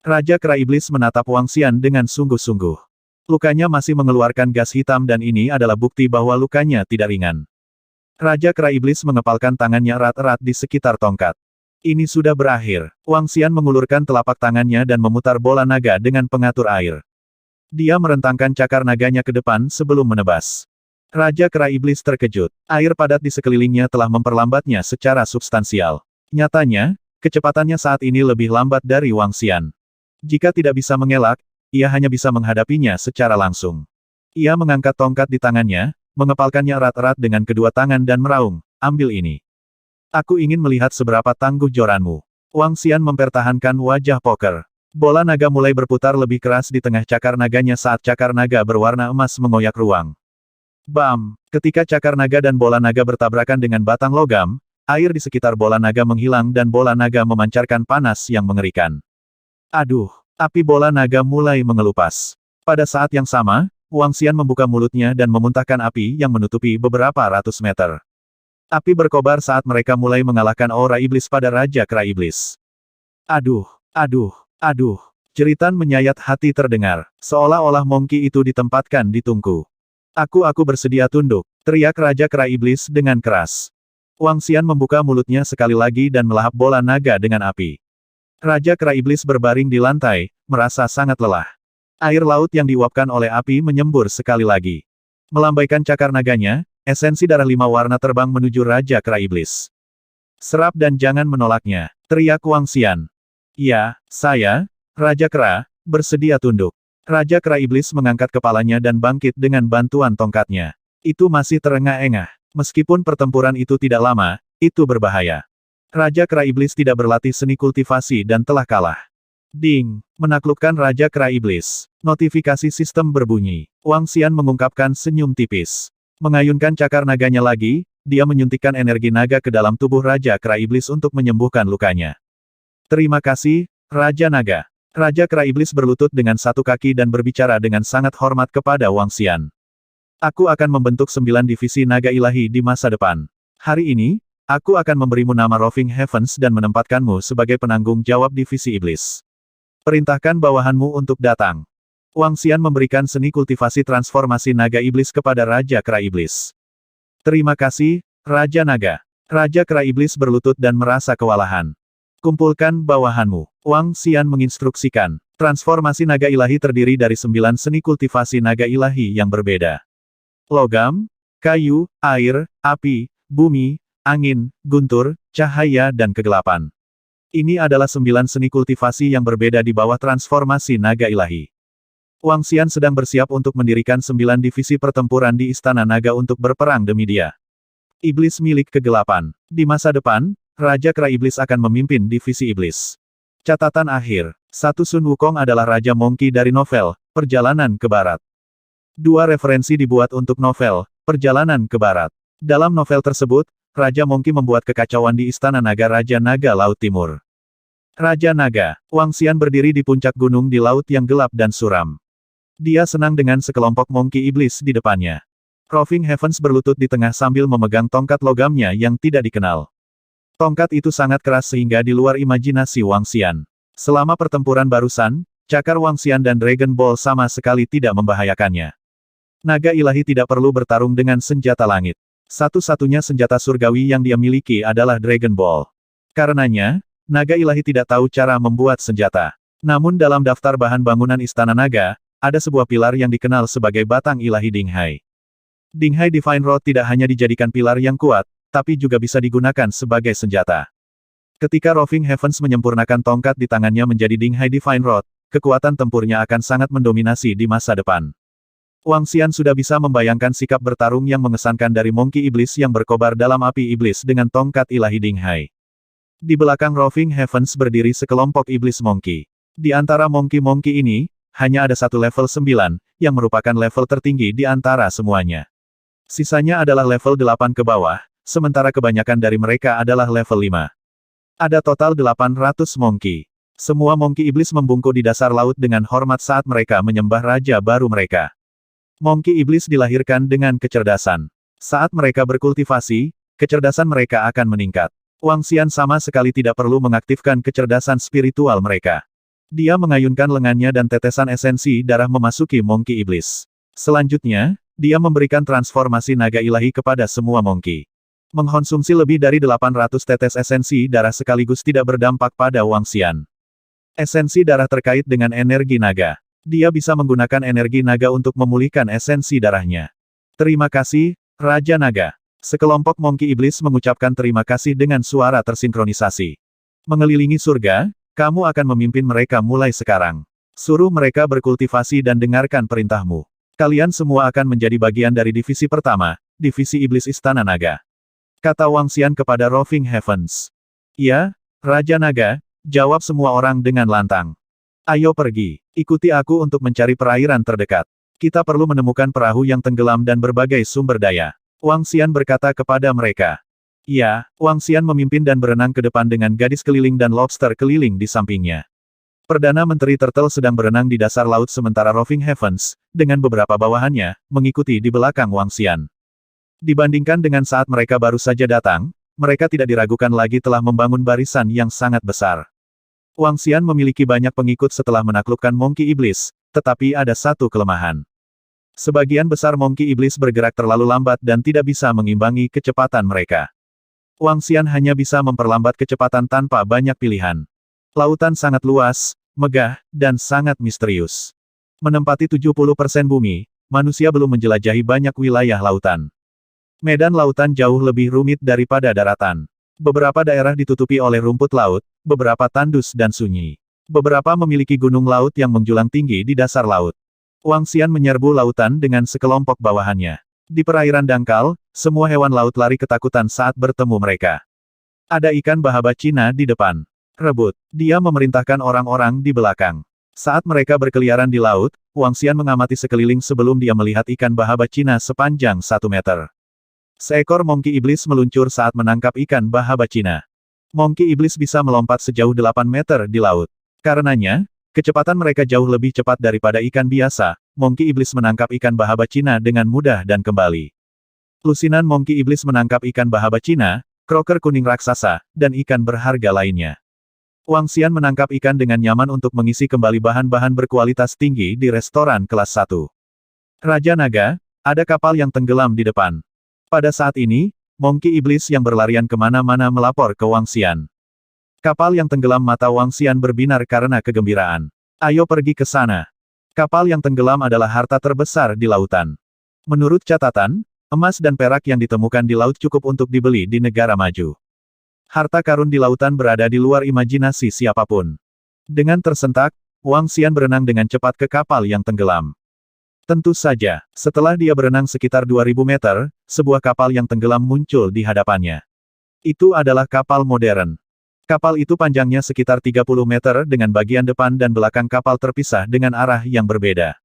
Raja Kera Iblis menatap Wang Xian dengan sungguh-sungguh. Lukanya masih mengeluarkan gas hitam dan ini adalah bukti bahwa lukanya tidak ringan. Raja Kera Iblis mengepalkan tangannya erat-erat di sekitar tongkat. Ini sudah berakhir. Wang Xian mengulurkan telapak tangannya dan memutar bola naga dengan pengatur air. Dia merentangkan cakar naganya ke depan sebelum menebas. Raja Kera Iblis terkejut. Air padat di sekelilingnya telah memperlambatnya secara substansial. Nyatanya, kecepatannya saat ini lebih lambat dari Wang Xian. Jika tidak bisa mengelak, ia hanya bisa menghadapinya secara langsung. Ia mengangkat tongkat di tangannya, mengepalkannya erat-erat dengan kedua tangan dan meraung, ambil ini. Aku ingin melihat seberapa tangguh joranmu. Wang Xian mempertahankan wajah poker. Bola naga mulai berputar lebih keras di tengah cakar naganya saat cakar naga berwarna emas mengoyak ruang. Bam! Ketika cakar naga dan bola naga bertabrakan dengan batang logam, air di sekitar bola naga menghilang dan bola naga memancarkan panas yang mengerikan. Aduh! Api bola naga mulai mengelupas. Pada saat yang sama, Wang Xian membuka mulutnya dan memuntahkan api yang menutupi beberapa ratus meter. Api berkobar saat mereka mulai mengalahkan aura iblis pada Raja Kera Iblis. Aduh! Aduh! Aduh! Jeritan menyayat hati terdengar, seolah-olah Monkey itu ditempatkan di tungku. Aku bersedia tunduk, teriak Raja Kera Iblis dengan keras. Wang Xian membuka mulutnya sekali lagi dan melahap bola naga dengan api. Raja Kera Iblis berbaring di lantai, merasa sangat lelah. Air laut yang diuapkan oleh api menyembur sekali lagi. Melambaikan cakar naganya, esensi darah 5 warna terbang menuju Raja Kera Iblis. Serap dan jangan menolaknya, teriak Wang Xian. Ya, saya, Raja Kera, bersedia tunduk. Raja Kera Iblis mengangkat kepalanya dan bangkit dengan bantuan tongkatnya. Itu masih terengah-engah. Meskipun pertempuran itu tidak lama, itu berbahaya. Raja Kera Iblis tidak berlatih seni kultivasi dan telah kalah. Ding! Menaklukkan Raja Kera Iblis. Notifikasi sistem berbunyi. Wang Xian mengungkapkan senyum tipis. Mengayunkan cakar naganya lagi, dia menyuntikkan energi naga ke dalam tubuh Raja Kera Iblis untuk menyembuhkan lukanya. Terima kasih, Raja Naga. Raja Kera Iblis berlutut dengan satu kaki dan berbicara dengan sangat hormat kepada Wang Xian. Aku akan membentuk 9 divisi naga ilahi di masa depan. Hari ini, aku akan memberimu nama Roving Heavens dan menempatkanmu sebagai penanggung jawab divisi iblis. Perintahkan bawahanmu untuk datang. Wang Xian memberikan seni kultivasi transformasi naga iblis kepada Raja Kera Iblis. Terima kasih, Raja Naga. Raja Kera Iblis berlutut dan merasa kewalahan. Kumpulkan bawahanmu. Wang Xian menginstruksikan. Transformasi naga ilahi terdiri dari 9 seni kultivasi naga ilahi yang berbeda. Logam, kayu, air, api, bumi, angin, guntur, cahaya dan kegelapan. Ini adalah 9 seni kultivasi yang berbeda di bawah transformasi naga ilahi. Wang Xian sedang bersiap untuk mendirikan 9 divisi pertempuran di Istana Naga untuk berperang demi dia. Iblis milik kegelapan. Di masa depan, Raja Kera Iblis akan memimpin divisi iblis. Catatan akhir. 1 Sun Wukong adalah Raja Monkey dari novel, Perjalanan ke Barat. 2 referensi dibuat untuk novel, Perjalanan ke Barat. Dalam novel tersebut, Raja Monkey membuat kekacauan di Istana Naga Raja Naga Laut Timur. Raja Naga, Wang Xian berdiri di puncak gunung di laut yang gelap dan suram. Dia senang dengan sekelompok Monkey Iblis di depannya. Roving Heavens berlutut di tengah sambil memegang tongkat logamnya yang tidak dikenal. Tongkat itu sangat keras sehingga di luar imajinasi Wang Xian. Selama pertempuran barusan, cakar Wang Xian dan Dragon Ball sama sekali tidak membahayakannya. Naga ilahi tidak perlu bertarung dengan senjata langit. Satu-satunya senjata surgawi yang dia miliki adalah Dragon Ball. Karenanya, naga ilahi tidak tahu cara membuat senjata. Namun dalam daftar bahan bangunan Istana Naga, ada sebuah pilar yang dikenal sebagai batang ilahi Dinghai. Dinghai Divine Rod tidak hanya dijadikan pilar yang kuat, tapi juga bisa digunakan sebagai senjata. Ketika Roving Heavens menyempurnakan tongkat di tangannya menjadi Dinghai Divine Rod, kekuatan tempurnya akan sangat mendominasi di masa depan. Wang Xian sudah bisa membayangkan sikap bertarung yang mengesankan dari Monkey Iblis yang berkobar dalam api iblis dengan tongkat ilahi Dinghai. Di belakang Roving Heavens berdiri sekelompok iblis Monkey. Di antara Monkey-Monkey ini, hanya ada satu level 9, yang merupakan level tertinggi di antara semuanya. Sisanya adalah level 8 ke bawah, sementara kebanyakan dari mereka adalah level 5. Ada total 800 Monkey. Semua Monkey Iblis membungkuk di dasar laut dengan hormat saat mereka menyembah raja baru mereka. Monkey Iblis dilahirkan dengan kecerdasan. Saat mereka berkultivasi, kecerdasan mereka akan meningkat. Wang Xian sama sekali tidak perlu mengaktifkan kecerdasan spiritual mereka. Dia mengayunkan lengannya dan tetesan esensi darah memasuki Monkey Iblis. Selanjutnya, dia memberikan transformasi naga ilahi kepada semua Monkey. Mengkonsumsi lebih dari 800 tetes esensi darah sekaligus tidak berdampak pada Wang Xian. Esensi darah terkait dengan energi naga. Dia bisa menggunakan energi naga untuk memulihkan esensi darahnya. Terima kasih, Raja Naga. Sekelompok Monkey Iblis mengucapkan terima kasih dengan suara tersinkronisasi. Mengelilingi surga, kamu akan memimpin mereka mulai sekarang. Suruh mereka berkultivasi dan dengarkan perintahmu. Kalian semua akan menjadi bagian dari divisi pertama, divisi iblis Istana Naga. Kata Wang Xian kepada Roving Heavens. Ya, Raja Naga, jawab semua orang dengan lantang. Ayo pergi, ikuti aku untuk mencari perairan terdekat. Kita perlu menemukan perahu yang tenggelam dan berbagai sumber daya. Wang Xian berkata kepada mereka. Ya, Wang Xian memimpin dan berenang ke depan dengan gadis keliling dan lobster keliling di sampingnya. Perdana Menteri Turtle sedang berenang di dasar laut sementara Roving Heavens, dengan beberapa bawahannya, mengikuti di belakang Wang Xian. Dibandingkan dengan saat mereka baru saja datang, mereka tidak diragukan lagi telah membangun barisan yang sangat besar. Wang Xian memiliki banyak pengikut setelah menaklukkan Monkey Iblis, tetapi ada satu kelemahan. Sebagian besar Monkey Iblis bergerak terlalu lambat dan tidak bisa mengimbangi kecepatan mereka. Wang Xian hanya bisa memperlambat kecepatan tanpa banyak pilihan. Lautan sangat luas, megah, dan sangat misterius. Menempati 70% bumi, manusia belum menjelajahi banyak wilayah lautan. Medan lautan jauh lebih rumit daripada daratan. Beberapa daerah ditutupi oleh rumput laut, beberapa tandus dan sunyi. Beberapa memiliki gunung laut yang menjulang tinggi di dasar laut. Wang Xian menyerbu lautan dengan sekelompok bawahannya. Di perairan dangkal, semua hewan laut lari ketakutan saat bertemu mereka. Ada ikan bahaba Cina di depan. Rebut. Dia memerintahkan orang-orang di belakang. Saat mereka berkeliaran di laut, Wang Xian mengamati sekeliling sebelum dia melihat ikan bahaba Cina sepanjang 1 meter. Seekor Monkey Iblis meluncur saat menangkap ikan bahaba Cina. Monkey Iblis bisa melompat sejauh 8 meter di laut. Karenanya, kecepatan mereka jauh lebih cepat daripada ikan biasa. Monkey Iblis menangkap ikan bahaba Cina dengan mudah dan kembali. Lusinan Monkey Iblis menangkap ikan bahaba Cina, kroker kuning raksasa, dan ikan berharga lainnya. Wang Xian menangkap ikan dengan nyaman untuk mengisi kembali bahan-bahan berkualitas tinggi di restoran kelas 1. Raja Naga, ada kapal yang tenggelam di depan. Pada saat ini, Monkey Iblis yang berlarian kemana-mana melapor ke Wang Xian. Kapal yang tenggelam mata Wang Xian berbinar karena kegembiraan. Ayo pergi ke sana. Kapal yang tenggelam adalah harta terbesar di lautan. Menurut catatan, emas dan perak yang ditemukan di laut cukup untuk dibeli di negara maju. Harta karun di lautan berada di luar imajinasi siapapun. Dengan tersentak, Wang Xian berenang dengan cepat ke kapal yang tenggelam. Tentu saja, setelah dia berenang sekitar 2000 meter, sebuah kapal yang tenggelam muncul di hadapannya. Itu adalah kapal modern. Kapal itu panjangnya sekitar 30 meter dengan bagian depan dan belakang kapal terpisah dengan arah yang berbeda.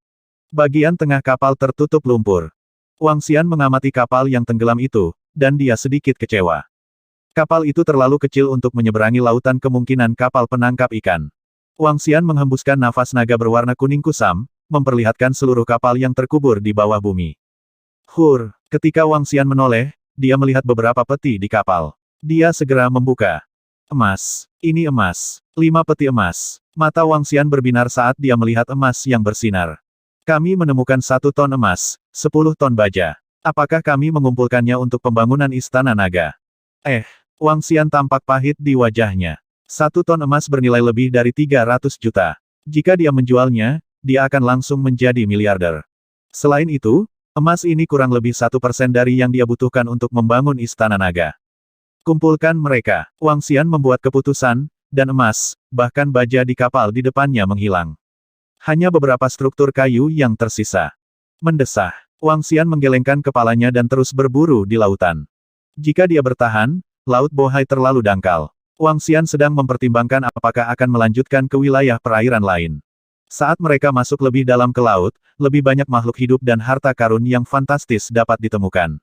Bagian tengah kapal tertutup lumpur. Wang Xian mengamati kapal yang tenggelam itu, dan dia sedikit kecewa. Kapal itu terlalu kecil untuk menyeberangi lautan kemungkinan kapal penangkap ikan. Wang Xian menghembuskan nafas naga berwarna kuning kusam, memperlihatkan seluruh kapal yang terkubur di bawah bumi. Ketika Wang Xian menoleh, dia melihat beberapa peti di kapal. Dia segera membuka. Emas. Ini emas. 5 peti emas. Mata Wang Xian berbinar saat dia melihat emas yang bersinar. Kami menemukan 1 ton emas, 10 ton baja. Apakah kami mengumpulkannya untuk pembangunan Istana Naga? Wang Xian tampak pahit di wajahnya. 1 ton emas bernilai lebih dari 300 juta. Jika dia menjualnya, dia akan langsung menjadi miliarder. Selain itu, emas ini kurang lebih 1% dari yang dia butuhkan untuk membangun Istana Naga. Kumpulkan mereka. Wang Xian membuat keputusan, dan emas, bahkan baja di kapal di depannya menghilang. Hanya beberapa struktur kayu yang tersisa. Mendesah. Wang Xian menggelengkan kepalanya dan terus berburu di lautan. Jika dia bertahan, Laut Bohai terlalu dangkal. Wang Xian sedang mempertimbangkan apakah akan melanjutkan ke wilayah perairan lain. Saat mereka masuk lebih dalam ke laut, lebih banyak makhluk hidup dan harta karun yang fantastis dapat ditemukan.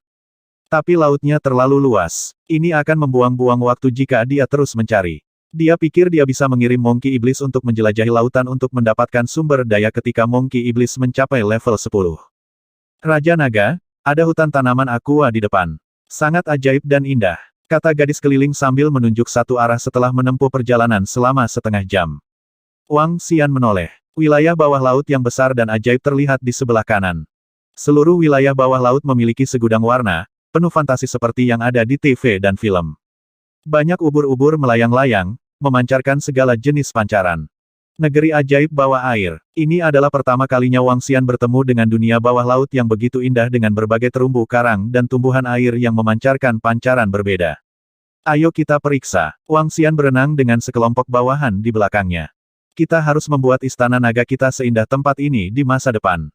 Tapi lautnya terlalu luas. Ini akan membuang-buang waktu jika dia terus mencari. Dia pikir dia bisa mengirim Monkey Iblis untuk menjelajahi lautan untuk mendapatkan sumber daya ketika Monkey Iblis mencapai level 10. Raja Naga, ada hutan tanaman aqua di depan. Sangat ajaib dan indah. Kata gadis keliling sambil menunjuk satu arah setelah menempuh perjalanan selama setengah jam. Wang Xian menoleh. Wilayah bawah laut yang besar dan ajaib terlihat di sebelah kanan. Seluruh wilayah bawah laut memiliki segudang warna, penuh fantasi seperti yang ada di TV dan film. Banyak ubur-ubur melayang-layang, memancarkan segala jenis pancaran. Negeri ajaib bawah air. Ini adalah pertama kalinya Wang Xian bertemu dengan dunia bawah laut yang begitu indah dengan berbagai terumbu karang dan tumbuhan air yang memancarkan pancaran berbeda. Ayo kita periksa. Wang Xian berenang dengan sekelompok bawahan di belakangnya. Kita harus membuat Istana Naga kita seindah tempat ini di masa depan.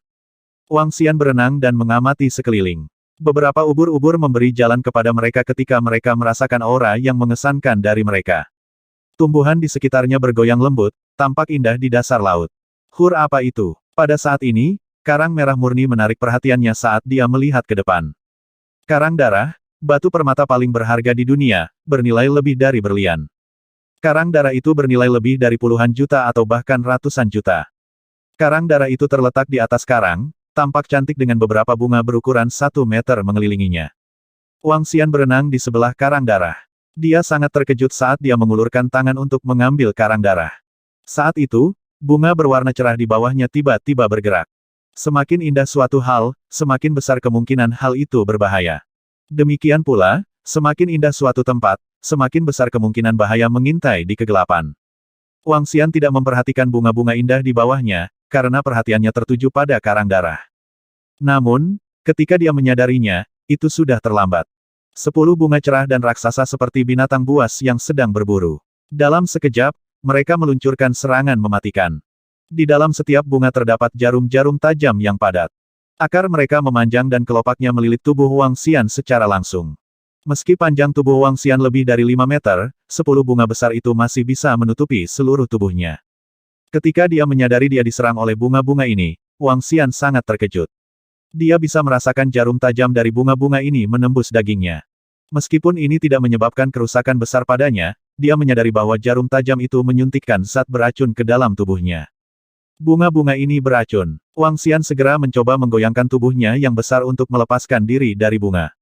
Wang Xian berenang dan mengamati sekeliling. Beberapa ubur-ubur memberi jalan kepada mereka ketika mereka merasakan aura yang mengesankan dari mereka. Tumbuhan di sekitarnya bergoyang lembut, tampak indah di dasar laut. Apa itu? Pada saat ini, karang merah murni menarik perhatiannya saat dia melihat ke depan. Karang darah, batu permata paling berharga di dunia, bernilai lebih dari berlian. Karang darah itu bernilai lebih dari puluhan juta atau bahkan ratusan juta. Karang darah itu terletak di atas karang, tampak cantik dengan beberapa bunga berukuran 1 meter mengelilinginya. Wang Xian berenang di sebelah karang darah. Dia sangat terkejut saat dia mengulurkan tangan untuk mengambil karang darah. Saat itu, bunga berwarna cerah di bawahnya tiba-tiba bergerak. Semakin indah suatu hal, semakin besar kemungkinan hal itu berbahaya. Demikian pula, semakin indah suatu tempat, semakin besar kemungkinan bahaya mengintai di kegelapan. Wang Xian tidak memperhatikan bunga-bunga indah di bawahnya, karena perhatiannya tertuju pada karang darah. Namun, ketika dia menyadarinya, itu sudah terlambat. 10 bunga cerah dan raksasa seperti binatang buas yang sedang berburu. Dalam sekejap, mereka meluncurkan serangan mematikan. Di dalam setiap bunga terdapat jarum-jarum tajam yang padat. Akar mereka memanjang dan kelopaknya melilit tubuh Wang Xian secara langsung. Meski panjang tubuh Wang Xian lebih dari 5 meter, 10 bunga besar itu masih bisa menutupi seluruh tubuhnya. Ketika dia menyadari dia diserang oleh bunga-bunga ini, Wang Xian sangat terkejut. Dia bisa merasakan jarum tajam dari bunga-bunga ini menembus dagingnya. Meskipun ini tidak menyebabkan kerusakan besar padanya, dia menyadari bahwa jarum tajam itu menyuntikkan zat beracun ke dalam tubuhnya. Bunga-bunga ini beracun. Wang Xian segera mencoba menggoyangkan tubuhnya yang besar untuk melepaskan diri dari bunga.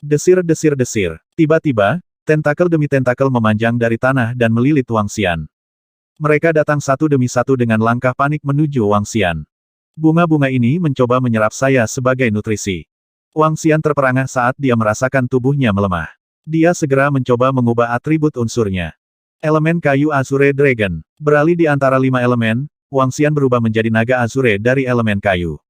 Desir-desir-desir. Tiba-tiba, tentakel demi tentakel memanjang dari tanah dan melilit Wang Xian. Mereka datang satu demi satu dengan langkah panik menuju Wang Xian. Bunga-bunga ini mencoba menyerap saya sebagai nutrisi. Wang Xian terperangah saat dia merasakan tubuhnya melemah. Dia segera mencoba mengubah atribut unsurnya. Elemen kayu Azure Dragon. Beralih di antara 5 elemen, Wang Xian berubah menjadi naga Azure dari elemen kayu.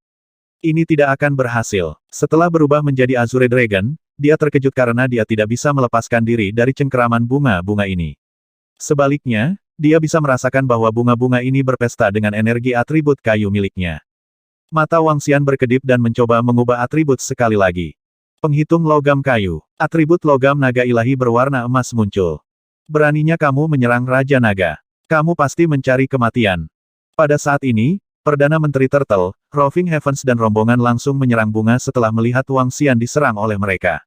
Ini tidak akan berhasil. Setelah berubah menjadi Azure Dragon, dia terkejut karena dia tidak bisa melepaskan diri dari cengkeraman bunga-bunga ini. Sebaliknya, dia bisa merasakan bahwa bunga-bunga ini berpesta dengan energi atribut kayu miliknya. Mata Wang Xian berkedip dan mencoba mengubah atribut sekali lagi. Penghitung logam kayu. Atribut logam naga ilahi berwarna emas muncul. Beraninya kamu menyerang Raja Naga. Kamu pasti mencari kematian. Pada saat ini, Perdana Menteri Turtle, Roving Heavens dan rombongan langsung menyerang bunga setelah melihat Wang Xian diserang oleh mereka.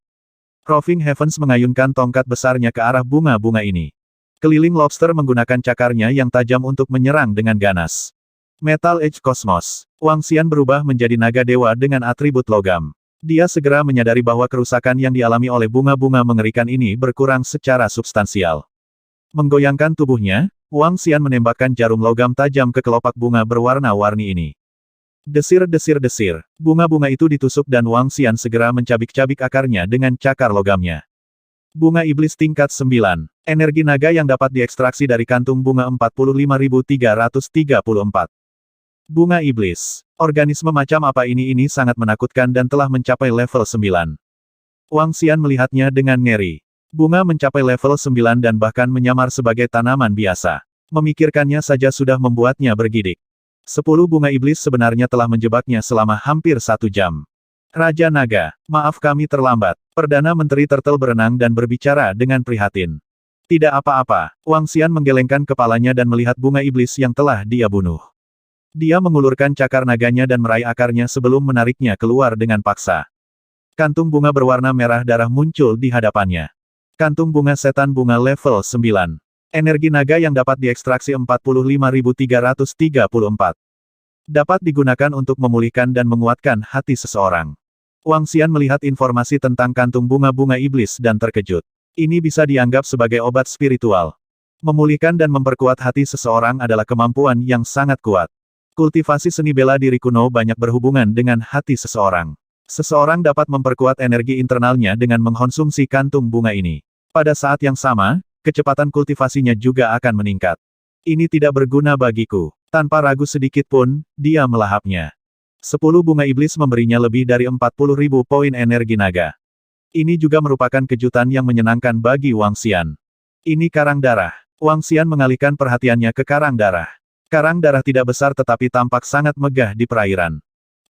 Roving Heavens mengayunkan tongkat besarnya ke arah bunga-bunga ini. Keliling lobster menggunakan cakarnya yang tajam untuk menyerang dengan ganas. Metal Edge Cosmos. Wang Xian berubah menjadi naga dewa dengan atribut logam. Dia segera menyadari bahwa kerusakan yang dialami oleh bunga-bunga mengerikan ini berkurang secara substansial. Menggoyangkan tubuhnya, Wang Xian menembakkan jarum logam tajam ke kelopak bunga berwarna-warni ini. Desir-desir-desir. Bunga-bunga itu ditusuk dan Wang Xian segera mencabik-cabik akarnya dengan cakar logamnya. Bunga iblis tingkat 9. Energi naga yang dapat diekstraksi dari kantung bunga 45.334. Bunga iblis. Organisme macam apa ini sangat menakutkan dan telah mencapai level 9. Wang Xian melihatnya dengan ngeri. Bunga mencapai level 9 dan bahkan menyamar sebagai tanaman biasa. Memikirkannya saja sudah membuatnya bergidik. 10 bunga iblis sebenarnya telah menjebaknya selama hampir 1 jam. Raja Naga, maaf kami terlambat. Perdana Menteri Turtle berenang dan berbicara dengan prihatin. Tidak apa-apa, Wang Xian menggelengkan kepalanya dan melihat bunga iblis yang telah dia bunuh. Dia mengulurkan cakar naganya dan meraih akarnya sebelum menariknya keluar dengan paksa. Kantung bunga berwarna merah darah muncul di hadapannya. Kantung bunga setan bunga level 9. Energi naga yang dapat diekstraksi 45.334. Dapat digunakan untuk memulihkan dan menguatkan hati seseorang. Wang Xian melihat informasi tentang kantung bunga-bunga iblis dan terkejut. Ini bisa dianggap sebagai obat spiritual. Memulihkan dan memperkuat hati seseorang adalah kemampuan yang sangat kuat. Kultivasi seni bela diri kuno banyak berhubungan dengan hati seseorang. Seseorang dapat memperkuat energi internalnya dengan mengkonsumsi kantung bunga ini. Pada saat yang sama, kecepatan kultivasinya juga akan meningkat. Ini tidak berguna bagiku. Tanpa ragu sedikit pun, dia melahapnya. 10 bunga iblis memberinya lebih dari 40.000 poin energi naga. Ini juga merupakan kejutan yang menyenangkan bagi Wang Xian. Ini karang darah. Wang Xian mengalihkan perhatiannya ke karang darah. Karang darah tidak besar tetapi tampak sangat megah di perairan.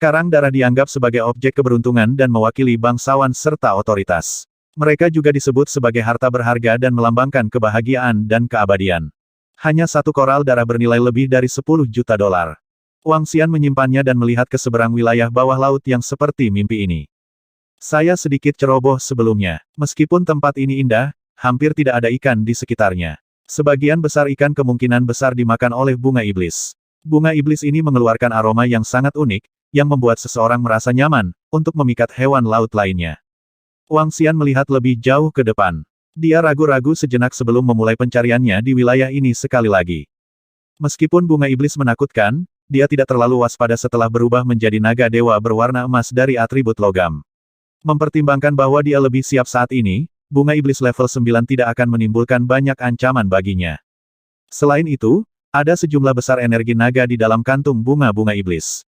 Karang darah dianggap sebagai objek keberuntungan dan mewakili bangsawan serta otoritas. Mereka juga disebut sebagai harta berharga dan melambangkan kebahagiaan dan keabadian. Hanya satu koral darah bernilai lebih dari 10 juta dolar. Wang Xian menyimpannya dan melihat ke seberang wilayah bawah laut yang seperti mimpi ini. Saya sedikit ceroboh sebelumnya. Meskipun tempat ini indah, hampir tidak ada ikan di sekitarnya. Sebagian besar ikan kemungkinan besar dimakan oleh bunga iblis. Bunga iblis ini mengeluarkan aroma yang sangat unik, yang membuat seseorang merasa nyaman, untuk memikat hewan laut lainnya. Wang Xian melihat lebih jauh ke depan. Dia ragu-ragu sejenak sebelum memulai pencariannya di wilayah ini sekali lagi. Meskipun bunga iblis menakutkan, dia tidak terlalu waspada setelah berubah menjadi naga dewa berwarna emas dari atribut logam. Mempertimbangkan bahwa dia lebih siap saat ini, bunga iblis level 9 tidak akan menimbulkan banyak ancaman baginya. Selain itu, ada sejumlah besar energi naga di dalam kantung bunga-bunga iblis.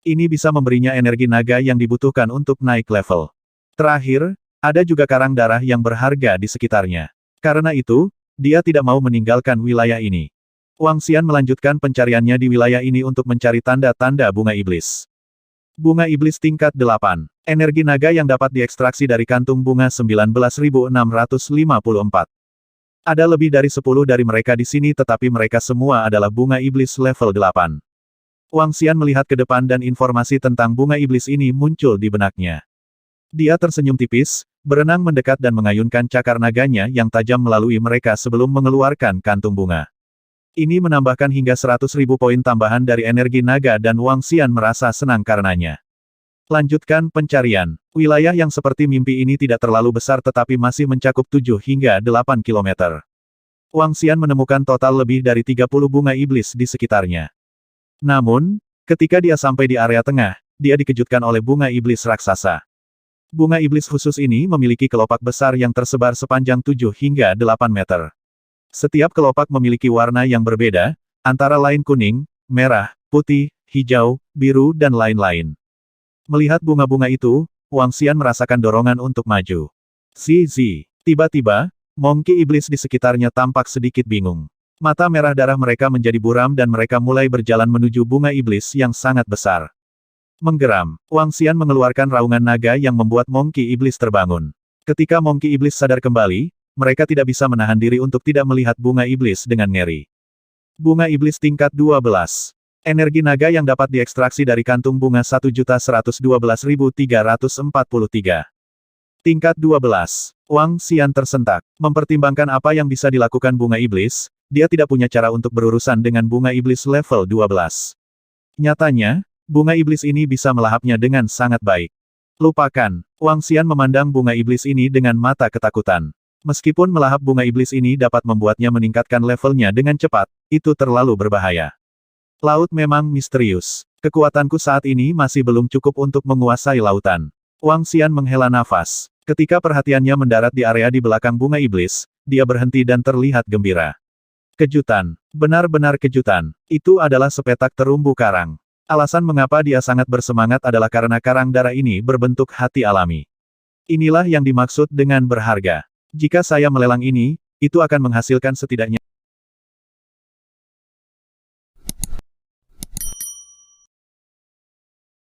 Ini bisa memberinya energi naga yang dibutuhkan untuk naik level. Terakhir, ada juga karang darah yang berharga di sekitarnya. Karena itu, dia tidak mau meninggalkan wilayah ini. Wang Xian melanjutkan pencariannya di wilayah ini untuk mencari tanda-tanda bunga iblis. Bunga iblis tingkat 8. Energi naga yang dapat diekstraksi dari kantung bunga 19.654. Ada lebih dari 10 dari mereka di sini tetapi mereka semua adalah bunga iblis level 8. Wang Xian melihat ke depan dan informasi tentang bunga iblis ini muncul di benaknya. Dia tersenyum tipis, berenang mendekat dan mengayunkan cakar naganya yang tajam melalui mereka sebelum mengeluarkan kantung bunga. Ini menambahkan hingga 100.000 poin tambahan dari energi naga dan Wang Xian merasa senang karenanya. Lanjutkan pencarian. Wilayah yang seperti mimpi ini tidak terlalu besar tetapi masih mencakup 7 hingga 8 km. Wang Xian menemukan total lebih dari 30 bunga iblis di sekitarnya. Namun, ketika dia sampai di area tengah, dia dikejutkan oleh bunga iblis raksasa. Bunga iblis khusus ini memiliki kelopak besar yang tersebar sepanjang 7 hingga 8 meter. Setiap kelopak memiliki warna yang berbeda, antara lain kuning, merah, putih, hijau, biru dan lain-lain. Melihat bunga-bunga itu, Wang Xian merasakan dorongan untuk maju. Zizi. Tiba-tiba, monkey iblis di sekitarnya tampak sedikit bingung. Mata merah darah mereka menjadi buram dan mereka mulai berjalan menuju bunga iblis yang sangat besar. Menggeram, Wang Xian mengeluarkan raungan naga yang membuat monkey iblis terbangun. Ketika monkey iblis sadar kembali, mereka tidak bisa menahan diri untuk tidak melihat bunga iblis dengan ngeri. Bunga iblis tingkat 12. Energi naga yang dapat diekstraksi dari kantung bunga 1.112.343. Tingkat 12. Wang Xian tersentak. Mempertimbangkan apa yang bisa dilakukan bunga iblis, dia tidak punya cara untuk berurusan dengan bunga iblis level 12. Nyatanya, bunga iblis ini bisa melahapnya dengan sangat baik. Lupakan. Wang Xian memandang bunga iblis ini dengan mata ketakutan. Meskipun melahap bunga iblis ini dapat membuatnya meningkatkan levelnya dengan cepat, itu terlalu berbahaya. Laut memang misterius. Kekuatanku saat ini masih belum cukup untuk menguasai lautan. Wang Xian menghela nafas. Ketika perhatiannya mendarat di area di belakang bunga iblis, dia berhenti dan terlihat gembira. Kejutan. Benar-benar kejutan. Itu adalah sepetak terumbu karang. Alasan mengapa dia sangat bersemangat adalah karena karang darah ini berbentuk hati alami. Inilah yang dimaksud dengan berharga. Jika saya melelang ini, itu akan menghasilkan setidaknya